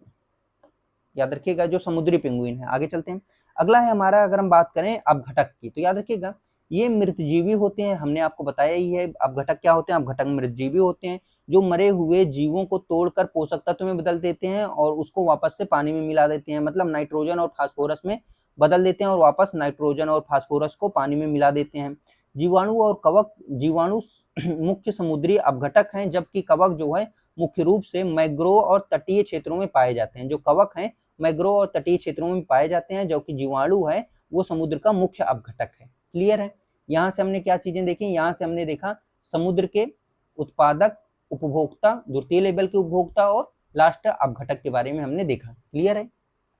याद रखिएगा जो समुद्री पेंगुइन है। आगे चलते हैं, अगला है हमारा, अगर हम बात करें अपघटक की, तो याद रखिएगा ये मृतजीवी होते हैं, हमने आपको बताया ही है अपघटक क्या होते हैं, अपघटक मृतजीवी होते हैं जो मरे हुए जीवों को तोड़कर पोषक तत्व में बदल देते हैं और उसको वापस से पानी में मिला देते हैं, मतलब नाइट्रोजन और फास्फोरस में बदल देते हैं और वापस नाइट्रोजन और फास्फोरस को पानी में मिला देते हैं। जीवाणु और कवक, जीवाणु मुख्य समुद्री अपघटक हैं, जबकि कवक जो है मुख्य रूप से मैंग्रोव और तटीय क्षेत्रों में पाए जाते हैं। जो कवक हैं मैंग्रोव और तटीय क्षेत्रों में पाए जाते हैं, जो कि जीवाणु है वो समुद्र का मुख्य अपघटक है, क्लियर है। यहाँ से हमने क्या चीजें देखी, यहाँ से हमने देखा समुद्र के उत्पादक, उपभोक्ता, द्वितीय लेवल के उपभोक्ता और लास्ट अपघटक के बारे में हमने देखा, क्लियर है।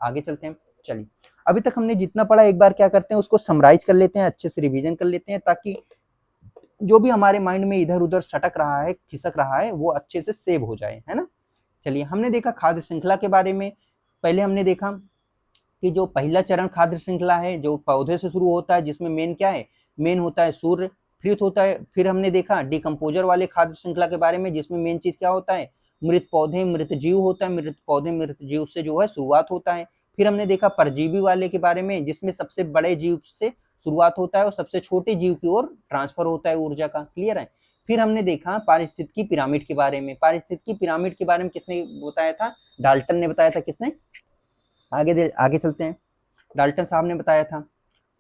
आगे चलते हैं, चलिए अभी तक हमने जितना पढ़ा एक बार क्या करते हैं उसको समराइज कर लेते हैं, अच्छे से रिवीजन कर लेते हैं, ताकि जो भी हमारे माइंड में इधर उधर सटक रहा है, खिसक रहा है, वो अच्छे से सेव हो जाए, है ना। चलिए हमने देखा खाद्य श्रृंखला के बारे में। पहले हमने देखा कि जो पहला चरण खाद्य श्रृंखला है जो पौधे से शुरू होता है, जिसमें मेन क्या है, मेन होता है सूर्य, फिर हमने देखा डिकम्पोजर वाले खाद्य श्रृंखला के बारे में, जिसमें मेन चीज क्या होता है, मृत पौधे मृत जीव होता है, मृत पौधे मृत जीव से जो है शुरुआत होता है। फिर हमने देखा परजीवी वाले के बारे में, जिसमें सबसे बड़े जीव से शुरुआत होता है और सबसे छोटे जीव की ओर ट्रांसफर होता है ऊर्जा का, क्लियर है। फिर हमने देखा पारिस्थितिकी पिरामिड के बारे में। पारिस्थितिकी पिरामिड के बारे में किसने बताया था, डाल्टन ने बताया था। किसने, आगे चलते हैं, डाल्टन साहब ने बताया था।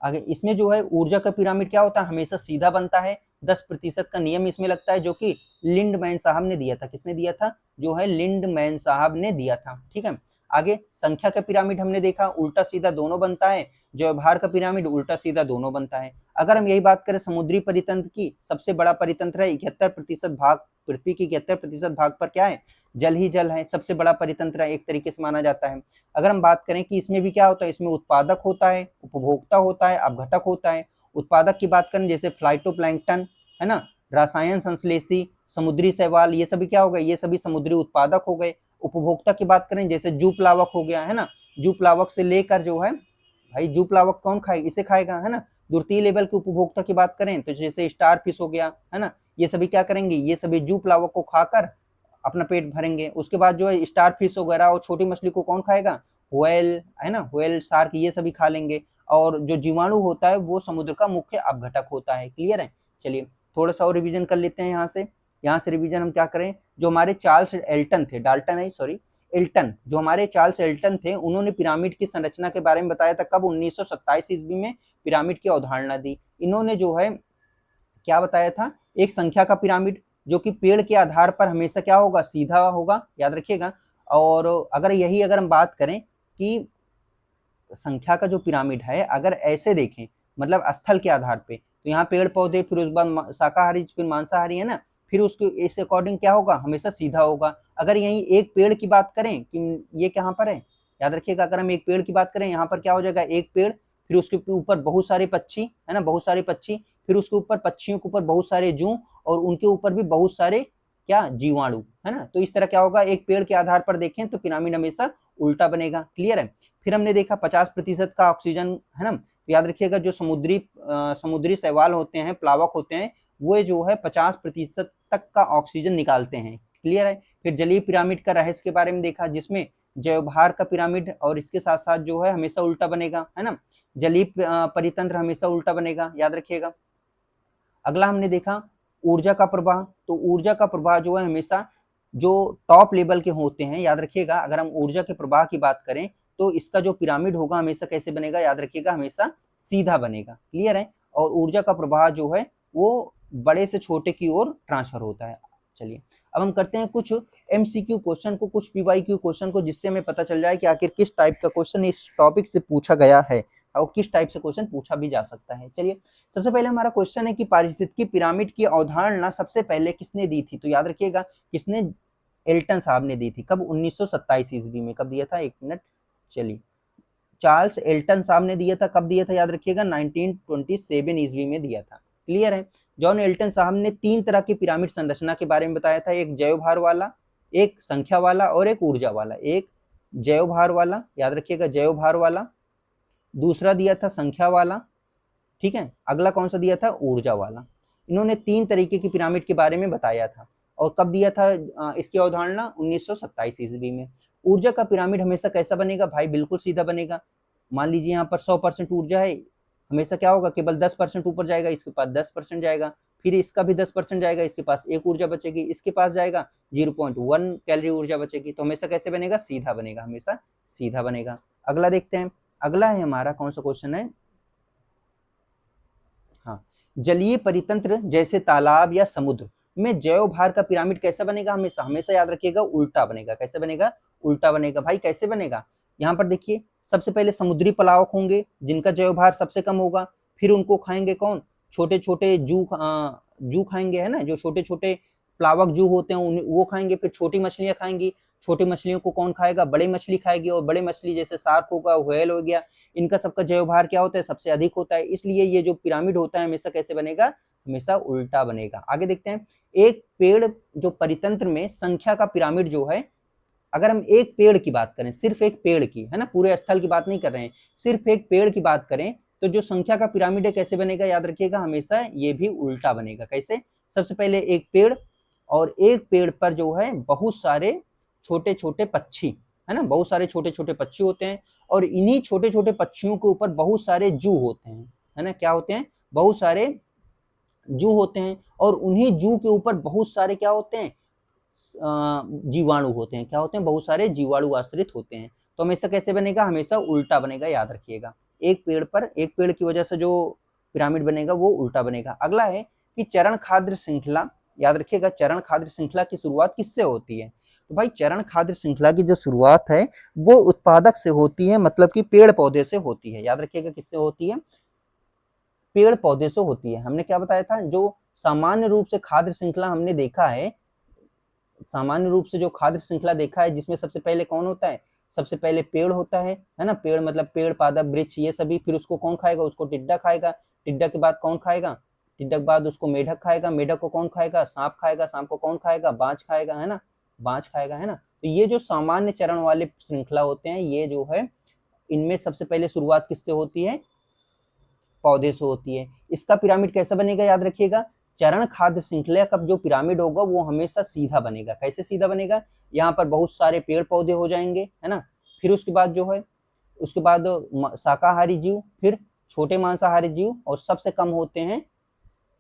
आगे इसमें जो है ऊर्जा का पिरामिड क्या होता है, हमेशा सीधा बनता है, 10% का नियम इसमें लगता है, जो कि लिंडमैन साहब ने दिया था। किसने दिया था, जो है लिंडमैन साहब ने दिया था। ठीक है, आगे संख्या का पिरामिड हमने देखा, उल्टा सीधा दोनों बनता है। व्यवहार का पिरामिड उल्टा सीधा दोनों बनता है। अगर हम यही बात करें समुद्री परितंत्र की, सबसे बड़ा परितंत्र है, 71% भाग पृथ्वी की 71% भाग पर क्या है, जल ही जल है, सबसे बड़ा परितंत्र है, एक तरीके से माना जाता है। अगर हम बात करें कि इसमें भी क्या होता है, इसमें उत्पादक होता है, उपभोक्ता होता है, अपघटक होता है। उत्पादक की बात करें जैसे फ्लाइटोप्लैंक्टन है ना, रसायन संश्लेषी, समुद्री शैवाल, ये सभी क्या हो गए, ये सभी समुद्री उत्पादक हो गए। उपभोक्ता की बात करें जैसे जू प्लावक हो गया है ना, जू प्लावक से लेकर जो है, भाई जू प्लावक कौन खाएगा, इसे खाएगा है ना। द्वितीय लेवल के उपभोक्ता की बात करें तो जैसे स्टार फिश हो गया है ना, ये सभी क्या करेंगे, ये सभी जू प्लावक को खाकर अपना पेट भरेंगे। उसके बाद जो है स्टार फिश वगैरह और छोटी मछली को कौन खाएगा, व्हेल है ना, व्हेल, शार्क, ये सभी खा लेंगे। और जो जीवाणु होता है वो समुद्र का मुख्य अपघटक होता है। क्लियर है, चलिए थोड़ा सा और रिवीजन कर लेते हैं। यहाँ से रिवीजन हम क्या करें, जो हमारे चार्ल्स एल्टन थे, डाल्टन नहीं सॉरी एल्टन, जो हमारे चार्ल्स एल्टन थे, उन्होंने पिरामिड की संरचना के बारे में बताया था। कब, 1927 ईस्वी में पिरामिड की अवधारणा दी। इन्होंने जो है क्या बताया था, एक संख्या का पिरामिड जो कि पेड़ के आधार पर हमेशा क्या होगा, सीधा होगा, याद रखिएगा। और अगर हम बात करें कि संख्या का जो पिरामिड है अगर ऐसे देखें, मतलब स्थल के आधार पे, तो यहाँ पेड़ पौधे, फिर उसके बाद शाकाहारी, फिर मांसाहारी है ना, फिर उसके इस अकॉर्डिंग क्या होगा, हमेशा सीधा होगा। अगर यहीं एक पेड़ की बात करें कि ये कहाँ पर है, याद रखिएगा, अगर हम एक पेड़ की बात करें यहाँ पर क्या हो जाएगा, एक पेड़, फिर उसके ऊपर बहुत सारे पक्षी है ना, बहुत सारे पक्षी, फिर उसके ऊपर पक्षियों के ऊपर बहुत सारे जू, और उनके ऊपर भी बहुत सारे क्या, जीवाणु है ना। तो इस तरह क्या होगा, एक पेड़ के आधार पर देखें तो पिरामिड हमेशा उल्टा बनेगा। क्लियर है। फिर हमने देखा 50% का ऑक्सीजन है ना, तो याद रखिएगा जो समुद्री शैवाल होते हैं, प्लावक होते हैं, वो जो है 50% तक का ऑक्सीजन निकालते हैं। क्लियर है। फिर जलीय पिरामिड का रहस्य के बारे में देखा, जिसमें जैवभार का पिरामिड और इसके साथ साथ जो है हमेशा उल्टा बनेगा है ना, जलीय परितंत्र हमेशा उल्टा बनेगा, याद रखिएगा। अगला हमने देखा ऊर्जा का प्रवाह, तो ऊर्जा का प्रवाह जो है हमेशा जो टॉप लेवल के होते हैं, याद रखिएगा, अगर हम ऊर्जा के प्रवाह की बात करें तो इसका जो पिरामिड होगा हमेशा कैसे बनेगा, याद रखिएगा, हमेशा सीधा बनेगा। क्लियर है। और ऊर्जा का प्रवाह जो है वो बड़े से छोटे की ओर ट्रांसफर होता है। चलिए अब हम करते हैं कुछ एमसीक्यू क्वेश्चन को, कुछ पीवाईक्यू क्वेश्चन को, जिससे हमें पता चल जाए कि आखिर किस टाइप का क्वेश्चन इस टॉपिक से पूछा गया है और किस टाइप से क्वेश्चन पूछा भी जा सकता है। चलिए सबसे पहले हमारा क्वेश्चन है कि पारिस्थितिकी पिरामिड की अवधारणा सबसे पहले किसने दी थी, तो याद रखिएगा किसने, एल्टन साहब ने दी थी। कब, 1927 ईस्वी में। कब दिया था, एक मिनट, चलिए चार्ल्स एल्टन साहब ने दिया था। कब दिया था, याद रखिएगा, 1927 ईस्वी में दिया था। क्लियर है। जॉन एल्टन साहब ने 3 तरह की पिरामिड संरचना के बारे में बताया था, एक जैव भार वाला, एक संख्या वाला और एक ऊर्जा वाला। एक जैव भार वाला, याद रखिएगा, जैव भार वाला, दूसरा दिया था संख्या वाला, ठीक है, अगला कौन सा दिया था, ऊर्जा वाला। इन्होंने 3 तरीके की पिरामिड के बारे में बताया था। और कब दिया था इसकी अवधारणा, 1927 ईस्वी में। ऊर्जा का पिरामिड हमेशा कैसा बनेगा भाई, बिल्कुल सीधा बनेगा। मान लीजिए यहाँ पर 100% ऊर्जा है, हमेशा क्या होगा, केवल 10% ऊपर जाएगा, इसके पास 10% जाएगा, फिर इसका भी 10% जाएगा, इसके पास एक ऊर्जा बचेगी, इसके पास जाएगा 0.1 कैलोरी ऊर्जा बचेगी। तो हमेशा कैसे बनेगा, सीधा बनेगा, हमेशा सीधा बनेगा। अगला देखते हैं। अगला है हमारा कौन सा क्वेश्चन है, हाँ, जलीय परितंत्र जैसे तालाब या समुद्र में जैव भार का पिरामिड कैसा बनेगा, हमेशा हमेशा याद रखिएगा उल्टा बनेगा। कैसे बनेगा, उल्टा बनेगा। भाई कैसे बनेगा, यहाँ पर देखिए, सबसे पहले समुद्री प्लावक होंगे जिनका जैव भार सबसे कम होगा, फिर उनको खाएंगे कौन, छोटे छोटे जू खाएंगे है ना, जो छोटे छोटे प्लावक जू होते हैं वो खाएंगे, फिर छोटी मछलियां खाएंगी, छोटी मछलियों को कौन खाएगा, बड़ी मछली खाएगी, और बड़े मछली जैसे शार्क होगा, व्हेल हो गया, इनका सबका जैव भार क्या होता है, सबसे अधिक होता है। इसलिए ये जो पिरामिड होता है हमेशा कैसे बनेगा, हमेशा उल्टा बनेगा। आगे देखते हैं। एक पेड़ जो परितंत्र में संख्या का पिरामिड जो है, अगर हम एक पेड़ की बात करें, सिर्फ एक पेड़ की है ना, पूरे स्थल की बात नहीं कर रहे हैं, सिर्फ एक पेड़ की बात करें, तो जो संख्या का पिरामिड है कैसे बनेगा, याद रखिएगा, हमेशा ये भी उल्टा बनेगा। कैसे, सबसे पहले एक पेड़, और एक पेड़ पर जो है बहुत सारे छोटे छोटे पक्षी है ना, बहुत सारे छोटे छोटे पक्षी होते हैं, और इन्हीं छोटे छोटे पक्षियों के ऊपर बहुत सारे जू होते हैं है ना, क्या होते हैं, बहुत सारे जू होते हैं, और उन्हीं जू के ऊपर बहुत सारे क्या होते हैं, जीवाणु होते हैं। क्या होते हैं, बहुत सारे जीवाणु आश्रित होते हैं। तो हमेशा कैसे बनेगा, हमेशा उल्टा बनेगा, याद रखिएगा। एक पेड़ पर, एक पेड़ की वजह से जो पिरामिड बनेगा वो उल्टा बनेगा। अगला है कि चरण खाद्य श्रृंखला, याद रखिएगा, चरण खाद्य श्रृंखला की शुरुआत किससे होती है, तो भाई चरण खाद्य श्रृंखला की जो शुरुआत है वो उत्पादक से होती है, मतलब कि पेड़ पौधे से होती है। याद रखिएगा किससे होती है, पेड़ पौधे से होती है। हमने क्या बताया था, जो सामान्य रूप से खाद्य श्रृंखला हमने देखा है, सामान्य रूप से जो खाद्य श्रृंखला देखा है, जिसमें सबसे पहले कौन होता है, सबसे पहले पेड़ होता है ना, पेड़ मतलब पेड़ पादप वृक्ष ये सभी, फिर उसको कौन खाएगा, उसको टिड्डा खाएगा, टिड्डा के बाद कौन खाएगा, टिड्डा के बाद उसको मेढक खाएगा, मेढक को कौन खाएगा, सांप खाएगा, सांप को कौन खाएगा, बाज खाएगा, है ना, बाज खाएगा, है ना। तो ये जो सामान्य चरण वाले श्रृंखला होते हैं, ये जो है इनमें सबसे पहले शुरुआत किससे होती है, पौधे से होती है। इसका पिरामिड कैसा बनेगा, याद रखिएगा, चरण खाद्य श्रृंखला का जो पिरामिड होगा वो हमेशा सीधा बनेगा। कैसे सीधा बनेगा, यहाँ पर बहुत सारे पेड़ पौधे हो जाएंगे, है ना, फिर उसके बाद जो है, उसके बाद शाकाहारी जीव, फिर छोटे मांसाहारी जीव, और सबसे कम होते हैं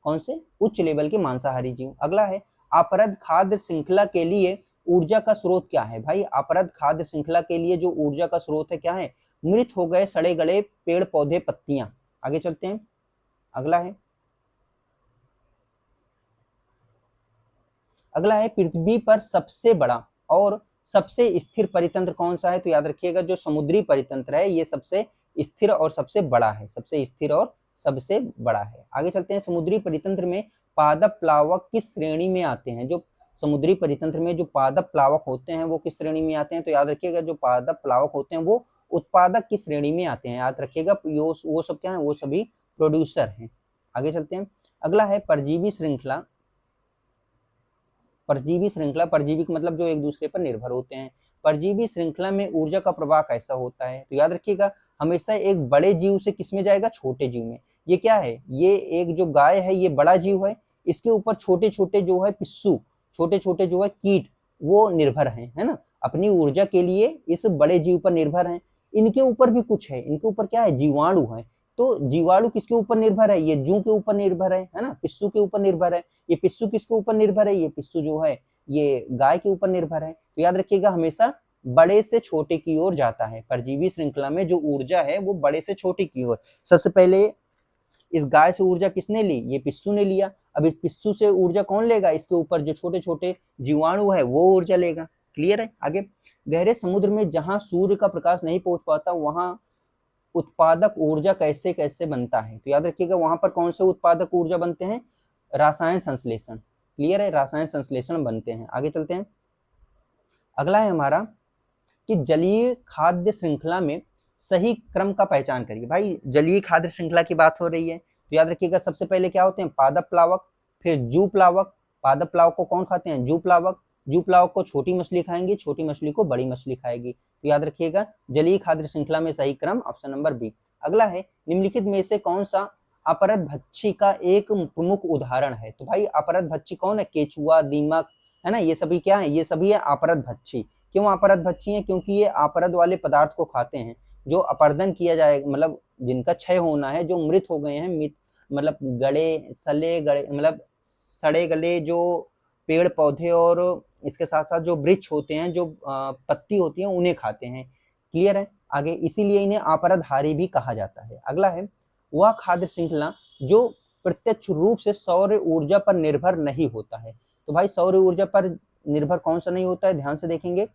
कौन से, उच्च लेवल के मांसाहारी जीव। अगला है अपरद खाद्य श्रृंखला के लिए ऊर्जा का स्रोत क्या है। भाई अपरद खाद्य श्रृंखला के लिए जो ऊर्जा का स्रोत है क्या है, मृत हो गए सड़े गले पेड़ पौधे पत्तियां। आगे चलते हैं, अगला है, अगला है पृथ्वी पर सबसे बड़ा और सबसे स्थिर परितंत्र कौन सा है। तो याद रखिएगा जो समुद्री परितंत्र है ये सबसे स्थिर और सबसे बड़ा है, सबसे स्थिर और सबसे बड़ा है। आगे चलते हैं, समुद्री परितंत्र में पादप प्लावक किस श्रेणी में आते हैं। जो समुद्री परितंत्र में जो पादप प्लावक होते हैं वो किस श्रेणी में आते हैं। तो याद रखिएगा जो पादप प्लावक होते हैं वो उत्पादक की श्रेणी में आते हैं। याद रखिएगा वो सब क्या है, वो सभी प्रोड्यूसर हैं। आगे चलते हैं, अगला है परजीवी श्रृंखला। परजीवी श्रृंखला, परजीवी का मतलब जो एक दूसरे पर निर्भर होते हैं। परजीवी श्रृंखला में ऊर्जा का प्रवाह कैसा होता है। तो याद रखिएगा हमेशा एक बड़े जीव से किसमें जाएगा, छोटे जीव में। ये क्या है, ये एक जो गाय है ये बड़ा जीव है, इसके ऊपर छोटे छोटे जो है पिस्सू, छोटे छोटे जो है कीट वो निर्भर हैं, है ना, अपनी ऊर्जा के लिए इस बड़े जीव पर निर्भर हैं। इनके ऊपर भी कुछ है, इनके ऊपर क्या है, जीवाणु है। तो जीवाणु किसके ऊपर निर्भर है, ये जू के ऊपर निर्भर है ना, पिस्सू के ऊपर निर्भर है। ये पिस्सू किसके ऊपर निर्भर है, ये पिस्सू जो है ये गाय के ऊपर निर्भर है। तो याद रखिएगा हमेशा बड़े से छोटे की ओर जाता है। परजीवी श्रृंखला में जो ऊर्जा है वो बड़े से छोटे की ओर। सबसे पहले इस गाय से ऊर्जा किसने ली, ये पिस्सू ने लिया। अब इस पिस्सू से ऊर्जा कौन लेगा, इसके ऊपर जो छोटे छोटे जीवाणु है वो ऊर्जा लेगा। क्लियर है। आगे, गहरे समुद्र में जहां सूर्य का प्रकाश नहीं पहुंच पाता वहां उत्पादक ऊर्जा कैसे कैसे बनता है। तो याद रखिएगा वहां पर कौन से उत्पादक ऊर्जा बनते हैं, रासायन संश्लेषण। क्लियर है, रासायन संश्लेषण बनते हैं। आगे चलते हैं, अगला है हमारा कि जलीय खाद्य श्रृंखला में सही क्रम का पहचान करिए। भाई जलीय खाद्य श्रृंखला की बात हो रही है तो याद रखिएगा सबसे पहले क्या होते हैं, पादप प्लावक, फिर जू प्लावक। पादप प्लावक को कौन खाते हैं, जू प्लावक। जू प्लावक को छोटी मछली खाएंगी, छोटी मछली को बड़ी मछली खाएगी। तो याद रखिएगा जलीय खाद्य श्रृंखला में सही क्रम ऑप्शन नंबर बी। अगला है निम्नलिखित में से कौन सा अपरद भक्षी का एक प्रमुख उदाहरण है। तो भाई अपरद भक्षी कौन है, केचुआ, दीमक, है ना, ये सभी क्या है, ये सभी है अपरद भक्षी। क्यों अपरद भक्षी हैं, क्योंकि ये अपरद वाले पदार्थ को खाते हैं जो अपर्दन किया जाए, मतलब जिनका क्षय होना है, जो मृत हो गए हैं, मतलब गले सले गले, मतलब सड़े गले जो पेड़ पौधे और इसके साथ साथ जो वृक्ष होते हैं, जो पत्ती होती है उन्हें खाते हैं। क्लियर है। आगे, इसीलिए इन्हें अपरदहारी भी कहा जाता है। अगला है वह खाद्य श्रृंखला जो प्रत्यक्ष रूप से सौर ऊर्जा पर निर्भर नहीं होता है। तो भाई सौर ऊर्जा पर निर्भर कौन सा नहीं होता है, ध्यान से देखेंगे।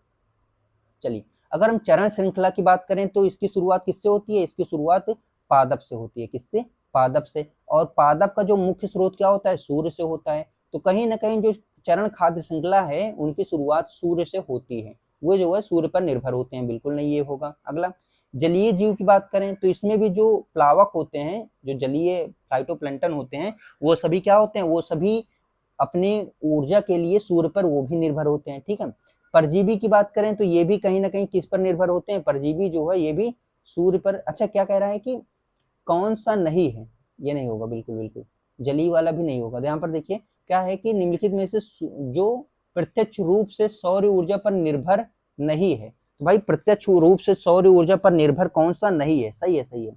चलिए, अगर हम चरण श्रृंखला की बात करें तो इसकी शुरुआत किससे होती है, इसकी शुरुआत पादप से होती है। किससे, पादप से। और पादप का जो मुख्य स्रोत क्या होता है, सूर्य से होता है। तो कहीं ना कहीं जो चरण खाद्य श्रृंखला है उनकी शुरुआत सूर्य से होती है, वो जो है सूर्य पर निर्भर होते हैं, बिल्कुल नहीं ये होगा। अगला, जलीय जीव की बात करें तो इसमें भी जो प्लावक होते हैं, जो जलीय फाइटोप्लैंटन होते हैं, वो सभी क्या होते हैं, वो सभी अपनी ऊर्जा के लिए सूर्य पर वो भी निर्भर होते हैं। ठीक है। परजीवी की बात करें तो ये भी कहीं ना कहीं किस पर निर्भर होते हैं, परजीवी जो है ये भी सूर्य पर। अच्छा, क्या कह रहा है कि कौन सा नहीं है, ये नहीं होगा, बिल्कुल बिल्कुल जलीय वाला भी नहीं होगा। यहाँ पर देखिए क्या है कि निम्नलिखित में से जो प्रत्यक्ष रूप से सौर ऊर्जा पर निर्भर नहीं है। तो भाई प्रत्यक्ष रूप से सौर ऊर्जा पर निर्भर कौन सा नहीं है, सही है, सही है।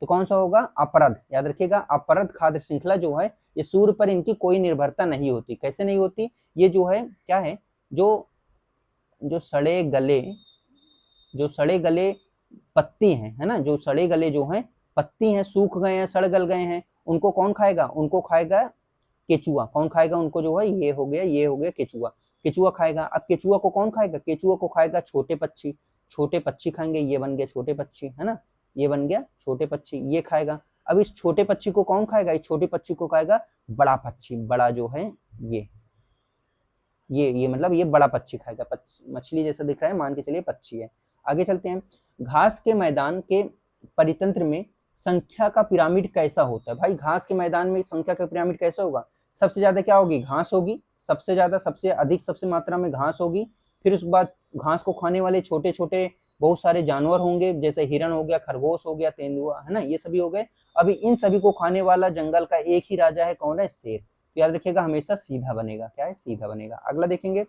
तो कौन सा होगा, अपरद। याद रखिएगा अपरद खाद्य श्रृंखला जो है ये सूर्य पर इनकी कोई निर्भरता नहीं होती। कैसे नहीं होती, ये जो है क्या है, जो जो सड़े गले, जो सड़े गले पत्ती हैं, है ना, जो सड़े गले जो हैं पत्ती हैं, सूख गए हैं, सड़ गल गए हैं, उनको कौन खाएगा, उनको खाएगा केचुआ। कौन खाएगा उनको, जो है ये हो गया केचुआ। केचुआ खाएगा। अब केचुआ को कौन खाएगा? केचुआ को खाएगा छोटे पक्षी, छोटे पक्षी खाएंगे, ये बन गया छोटे पक्षी, है ना, ये बन गया छोटे पक्षी, ये खाएगा। अब इस छोटे पक्षी को कौन खाएगा? इस छोटे पक्षी को खाएगा बड़ा पक्षी, बड़ा जो है ये मतलब ये बड़ा पक्षी खाएगा, मछली जैसा दिख रहा है, मान के चलिए पक्षी है। आगे चलते हैं। घास के मैदान के परितंत्र में संख्या का पिरामिड कैसा होता है? भाई घास के मैदान में संख्या का पिरामिड कैसा होगा? सबसे ज्यादा क्या होगी? घास होगी, सबसे ज्यादा, सबसे अधिक, सबसे मात्रा में घास होगी। फिर उसके बाद घास को खाने वाले छोटे छोटे बहुत सारे जानवर होंगे, जैसे हिरण हो गया, खरगोश हो गया, तेंदुआ, है ना, ये सभी हो गए। अभी इन सभी को खाने वाला जंगल का एक ही राजा है, कौन है? शेर। तो याद रखिएगा हमेशा सीधा बनेगा, क्या है? सीधा बनेगा। अगला देखेंगे।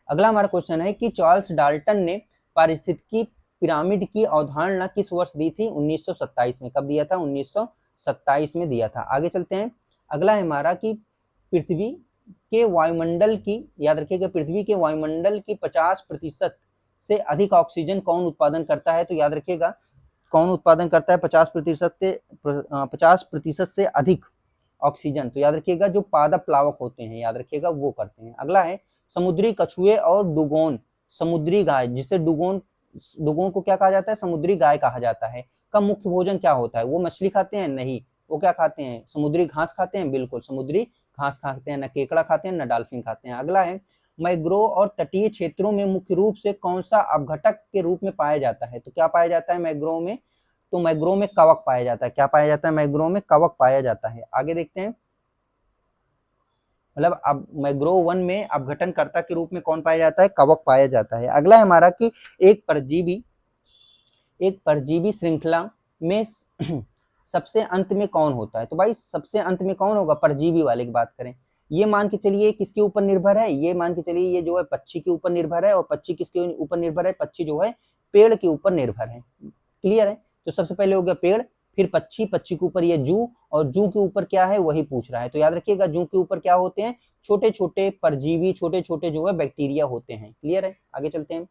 अगला हमारा क्वेश्चन है कि चार्ल्स डाल्टन ने पारिस्थितिकी पिरामिड की अवधारणा किस वर्ष दी थी? 1927 में। कब दिया था? 1927 में दिया था। आगे चलते हैं। अगला है हमारा कि पृथ्वी के वायुमंडल की, याद रखिएगा, पृथ्वी के वायुमंडल की 50% से अधिक ऑक्सीजन कौन उत्पादन करता है? तो याद रखिएगा कौन उत्पादन करता है 50% से अधिक ऑक्सीजन? तो याद रखिएगा जो पादप प्लावक होते हैं, याद रखिएगा वो करते हैं। अगला है समुद्री कछुए और डुगोन, समुद्री गाय, जिसे डुगोन को क्या कहा जाता है? समुद्री गाय कहा जाता है, का मुख्य भोजन क्या होता है? वो मछली खाते हैं? नहीं। वो क्या खाते हैं? समुद्री घास खाते हैं, बिल्कुल समुद्री घास खाते हैं, न केकड़ा खाते हैं, न डॉल्फिन खाते हैं। अगला है मैंग्रोव और तटीय क्षेत्रों में मुख्य रूप से कौन सा अपघटक के रूप में पाया जाता है? तो क्या पाया जाता है मैंग्रोव में? तो मैंग्रोव में कवक पाया जाता है। क्या पाया जाता है? मैंग्रोव में कवक पाया जाता है। आगे देखते हैं। मतलब अब मैंग्रोव वन में अपघटनकर्ता के रूप में कौन पाया जाता है? कवक पाया जाता है। अगला है हमारा कि एक परजीवी श्रृंखला में सबसे अंत में कौन होता है? तो भाई सबसे अंत में कौन होगा? परजीवी वाले की बात करें, ये मान के चलिए किसके ऊपर निर्भर है? ये मान के चलिए ये जो है पक्षी के ऊपर निर्भर है, और पक्षी किसके ऊपर निर्भर है? पक्षी जो है पेड़ के ऊपर निर्भर है। क्लियर है? तो सबसे पहले हो गया पेड़, फिर पक्षी, पक्षी के ऊपर ये जू, और जू के ऊपर क्या है वही पूछ रहा है। तो याद रखिएगा जू के ऊपर क्या होते हैं? छोटे छोटे परजीवी, छोटे छोटे जो है बैक्टीरिया होते हैं। क्लियर है? आगे चलते हैं।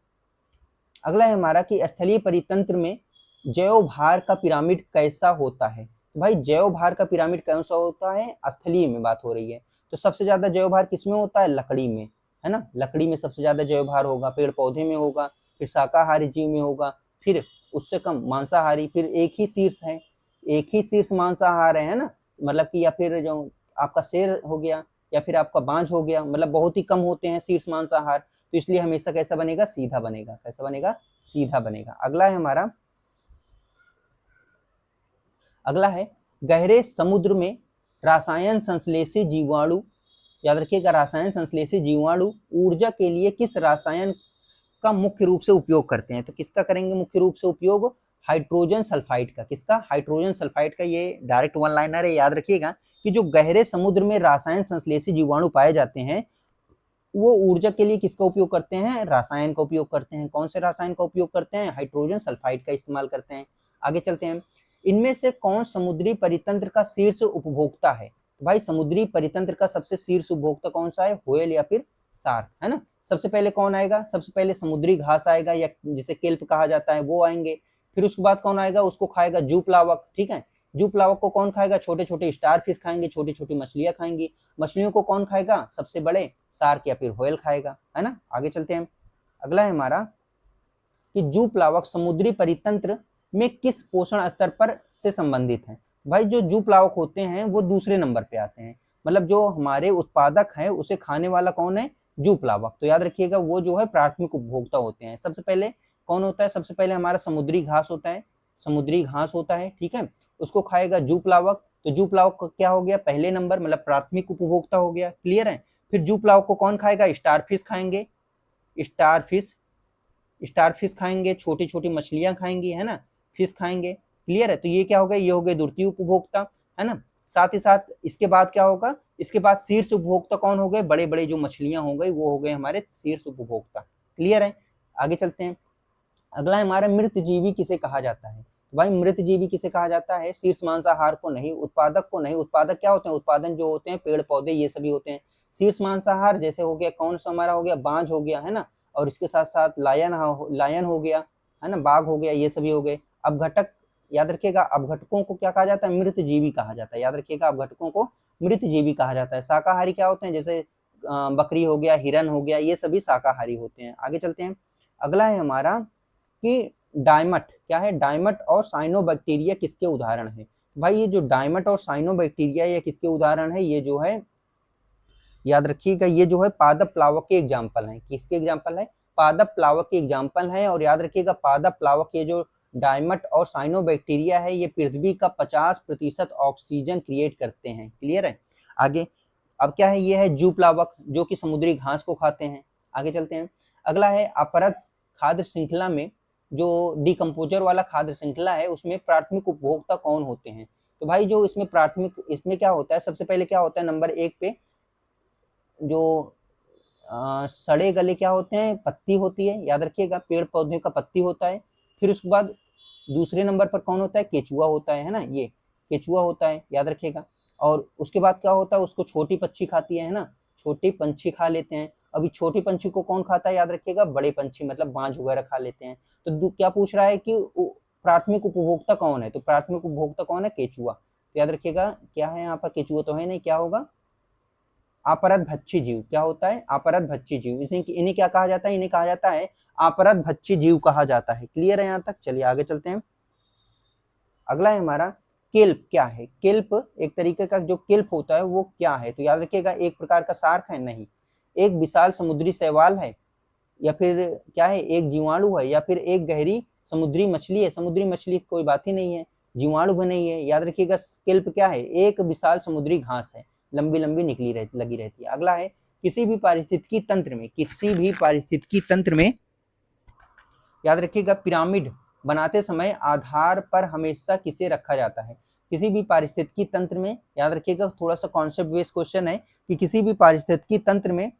अगला है हमारा कि स्थलीय परितंत्र में जैव भार का पिरामिड कैसा होता है? भाई जैव भार का पिरामिड कैसा होता है? स्थलीय में बात हो रही है। तो सबसे ज्यादा जैव भार किसमें होता है? लकड़ी में, है ना, लकड़ी में सबसे ज्यादा जैव भार होगा, पेड़ पौधे में होगा, फिर शाकाहारी जीव में होगा, फिर उससे कम मांसाहारी, फिर एक ही शीर्ष है, एक ही शीर्ष मांसाहार है ना, मतलब कि, या फिर जो आपका शेर हो गया, या फिर आपका बांझ हो गया, मतलब बहुत ही कम होते हैं शीर्ष मांसाहार। तो इसलिए हमेशा कैसा बनेगा? सीधा बनेगा। कैसा बनेगा? सीधा बनेगा। अगला है हमारा, अगला है गहरे समुद्र में रासायन संश्लेषी जीवाणु, याद रखिएगा रासायन संश्लेषी जीवाणु ऊर्जा के लिए किस रसायन का मुख्य रूप से उपयोग करते हैं? तो किसका करेंगे मुख्य रूप से उपयोग? हाइड्रोजन सल्फाइड का। किसका? हाइड्रोजन सल्फाइड का। ये डायरेक्ट वन लाइनर है, याद रखिएगा कि जो गहरे समुद्र में रासायन संश्लेषी जीवाणु पाए जाते हैं वो ऊर्जा के लिए किसका उपयोग करते हैं? रसायन का उपयोग करते हैं। कौन से रसायन का उपयोग करते हैं? हाइड्रोजन सल्फाइड का इस्तेमाल करते हैं। आगे चलते हैं। इनमें से कौन समुद्री परितंत्र का शीर्ष उपभोक्ता है? भाई समुद्री परितंत्र का सबसे शीर्ष उपभोक्ता कौन सा है? व्हेल या फिर शार्क, है ना। सबसे पहले कौन आएगा? सबसे पहले समुद्री घास आएगा, या जिसे केल्प कहा जाता है, वो आएंगे। फिर उसके बाद कौन आएगा? उसको खाएगा जू प्लावक। ठीक है, जू प्लावक को कौन खाएगा? छोटे छोटे स्टार फिश खाएंगे, छोटी छोटी मछलियां खाएंगी। मछलियों को कौन खाएगा? सबसे बड़े शार्क या फिर व्हेल खाएगा, है ना। आगे चलते हैं। अगला है हमारा कि जू प्लावक समुद्री परितंत्र में किस पोषण स्तर पर से संबंधित है? भाई जो जू प्लावक होते हैं वो दूसरे नंबर पे आते हैं, मतलब जो हमारे उत्पादक है उसे खाने वाला कौन है? जू प्लावक। तो याद रखिएगा वो जो है प्राथमिक उपभोक्ता होते हैं। सबसे पहले कौन होता है? सबसे पहले हमारा समुद्री घास होता है, समुद्री घास होता है, ठीक है, उसको खाएगा जू प्लावक। तो जू प्लावक क्या हो गया? पहले नंबर, मतलब प्राथमिक उपभोक्ता हो गया। क्लियर है? फिर जू प्लावक को कौन खाएगा? स्टारफिश खाएंगे, स्टारफिश, स्टारफिश खाएंगे, छोटी छोटी मछलियां खाएंगी, है ना, फिश खाएंगे। क्लियर है? तो ये क्या हो गए? ये हो गए द्वितीय उपभोक्ता, है ना। साथ ही साथ इसके बाद क्या होगा? इसके बाद शीर्ष उपभोक्ता कौन हो गए? बड़े बड़े जो मछलियां हो गई वो हो गए हमारे शीर्ष उपभोक्ता। क्लियर है? आगे चलते हैं। अगला है हमारा मृत जीवी किसे कहा जाता है? तो भाई मृत जीवी किसे कहा जाता है? शीर्ष मांसाहार को नहीं, उत्पादक को नहीं। उत्पादक क्या होते हैं? उत्पादन जो होते हैं पेड़ पौधे ये सभी होते हैं। शीर्ष मांसाहार जैसे हो गया कौन सा हमारा हो गया? बांझ हो गया, है ना, और इसके साथ साथ लायन हो गया, है ना, बाघ हो गया, ये सभी हो गए। अपघटक, याद रखिएगा अपघटकों को क्या कहा जाता है? मृत जीवी कहा जाता है। याद रखिएगा अपघटकों को मृत जीवी कहा जाता है। शाकाहारी क्या होते हैं? जैसे बकरी हो गया, हिरन हो गया, ये सभी शाकाहारी होते हैं। आगे चलते हैं। अगला है हमारा कि डायमट क्या है, डायमट और साइनोबैक्टीरिया किसके उदाहरण है। भाई ये जो डायमट और साइनोबैक्टीरिया ये किसके उदाहरण है, ये जो है याद रखिएगा, ये जो है पादप प्लावक के एग्जाम्पल हैं। किसके एग्जाम्पल है, पादप प्लावक के एग्जाम्पल हैं। और याद रखिएगा पादप प्लावक ये जो डायमट और साइनोबैक्टीरिया है ये पृथ्वी का 50% ऑक्सीजन क्रिएट करते हैं। क्लियर है। आगे अब क्या है, ये है जू प्लावक जो कि समुद्री घास को खाते हैं। आगे चलते हैं। अगला है अपरद खाद्य श्रृंखला में, जो डिकम्पोजर वाला खाद्य श्रृंखला है उसमें प्राथमिक उपभोक्ता कौन होते हैं। तो भाई जो इसमें प्राथमिक, इसमें क्या होता है, सबसे पहले क्या होता है नंबर 1 पे जो सड़े गले क्या होते हैं, पत्ती होती है, याद रखिएगा पेड़ पौधे का पत्ती होता है। फिर उसके बाद दूसरे नंबर पर कौन होता है, केचुआ होता है ना, ये केचुआ होता है, याद रखिएगा। और उसके बाद क्या होता है, उसको छोटी पक्षी खाती है ना, छोटी पंछी खा लेते हैं। अभी छोटी पंछी को कौन खाता है, याद रखिएगा बड़े पंछी मतलब बाज वगैरह खा लेते हैं। तो क्या पूछ रहा है कि प्राथमिक उपभोक्ता कौन है, तो प्राथमिक उपभोक्ता कौन है, केचुआ। तो याद रखिएगा क्या है यहाँ पर, केचुआ तो है नहीं, क्या होगा, अपरदभक्षी जीव। क्या होता है, अपरदभक्षी जीव। इन्हें क्या कहा जाता है, इन्हें कहा जाता है अपरदभक्षी जीव कहा जाता है। क्लियर है यहाँ तक। चलिए आगे चलते हैं। अगला है हमारा केल्प क्या है। केल्प एक तरीके का जो केल्प होता है वो क्या है, तो याद रखिएगा एक प्रकार का शार्क है, नहीं, एक विशाल समुद्री शैवाल है, या फिर क्या है, एक जीवाणु है, या फिर एक गहरी समुद्री मछली है। समुद्री मछली कोई बात ही नहीं है, जीवाणु भी नहीं है। याद रखिएगा केल्प क्या है, एक विशाल समुद्री घास है, लंबी लंबी लगी रहती है। अगला है किसी भी पारिस्थितिकी तंत्र में, किसी भी पारिस्थितिकी तंत्र में याद रखिएगा पिरामिड बनाते समय आधार पर हमेशा किसे रखा जाता है। किसी भी पारिस्थितिकी तंत्र में याद रखिएगा, थोड़ा सा कॉन्सेप्ट बेस्ड क्वेश्चन है कि किसी भी पारिस्थितिकी तंत्र में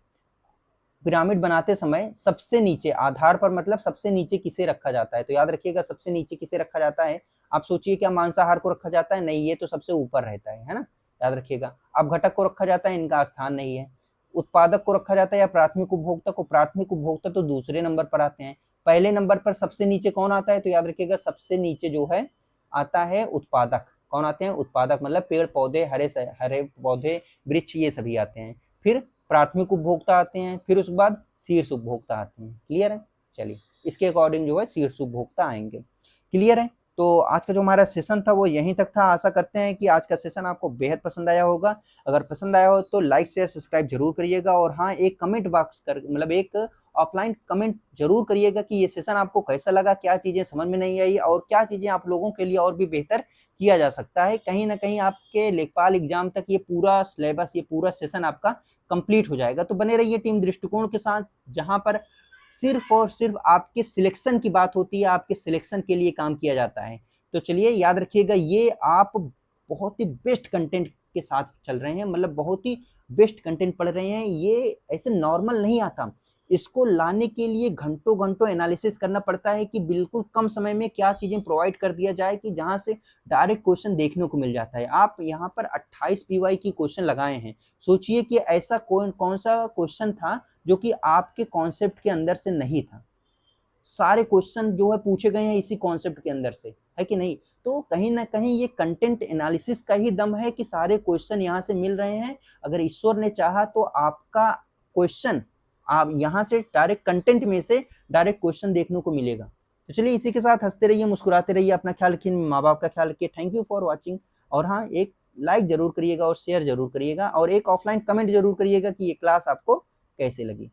पिरामिड बनाते समय सबसे नीचे, आधार पर मतलब सबसे नीचे किसे रखा जाता है, तो याद रखिएगा सबसे नीचे किसे रखा जाता है। आप सोचिए क्या मांसाहार को रखा जाता है, नहीं, ये तो सबसे ऊपर रहता है ना, याद रखिएगा। अब घटक को रखा जाता है, इनका स्थान नहीं है। उत्पादक को रखा जाता है या प्राथमिक उपभोक्ता को, प्राथमिक उपभोक्ता तो दूसरे नंबर पर आते हैं। पहले नंबर पर सबसे नीचे कौन आता है, तो याद रखिएगा सबसे नीचे जो है आता है उत्पादक। कौन आते हैं, उत्पादक, मतलब पेड़ पौधे, हरे पौधे, वृक्ष, ये सभी आते हैं। फिर प्राथमिक उपभोक्ता आते हैं, फिर उसके बाद शीर्ष उपभोक्ता आते हैं। क्लियर है। चलिए इसके अकॉर्डिंग जो है शीर्ष उपभोक्ता आएंगे। क्लियर है। तो आज का जो हमारा सेशन था वो यहीं तक था। आशा करते हैं कि आज का सेशन आपको बेहद पसंद आया होगा। अगर पसंद आया हो तो लाइक शेयर सब्सक्राइब जरूर करिएगा। और हाँ, एक कमेंट बॉक्स कर मतलब एक ऑफलाइन कमेंट जरूर करिएगा कि ये सेशन आपको कैसा लगा, क्या चीजें समझ में नहीं आई और क्या चीजें आप लोगों के लिए और भी बेहतर किया जा सकता है। कहीं ना कहीं आपके लेखपाल एग्जाम तक ये पूरा सिलेबस, ये पूरा सेशन आपका कंप्लीट हो जाएगा। तो बने रहिए टीम दृष्टिकोण के साथ, जहां पर सिर्फ और सिर्फ आपके सिलेक्शन की बात होती है, आपके सिलेक्शन के लिए काम किया जाता है। तो चलिए याद रखिएगा, ये आप बहुत ही बेस्ट कंटेंट के साथ चल रहे हैं, मतलब बहुत ही बेस्ट कंटेंट पढ़ रहे हैं। ये ऐसे नॉर्मल नहीं आता, इसको लाने के लिए घंटों घंटों एनालिसिस करना पड़ता है कि बिल्कुल कम समय में क्या चीजें प्रोवाइड कर दिया जाए कि जहां से डायरेक्ट क्वेश्चन देखने को मिल जाता है। आप यहाँ पर 28 पीवाई की क्वेश्चन लगाए हैं। सोचिए कि ऐसा कौन सा क्वेश्चन था जो कि आपके कॉन्सेप्ट के अंदर से नहीं था। सारे क्वेश्चन जो है पूछे गए हैं इसी कॉन्सेप्ट के अंदर से, है कि नहीं। तो कहीं ना कहीं ये कंटेंट एनालिसिस का ही दम है कि सारे क्वेश्चन यहाँ से मिल रहे हैं। अगर ईश्वर ने चाहा तो आपका क्वेश्चन, आप यहाँ से डायरेक्ट कंटेंट में से डायरेक्ट क्वेश्चन देखने को मिलेगा। तो चलिए इसी के साथ हंसते रहिए, मुस्कुराते रहिए, अपना ख्याल रखिए, माँ बाप का ख्याल रखिए। Thank you for watching. और हाँ, एक लाइक जरूर करिएगा और शेयर जरूर करिएगा और एक ऑफलाइन कमेंट जरूर करिएगा कि ये क्लास आपको कैसे लगी।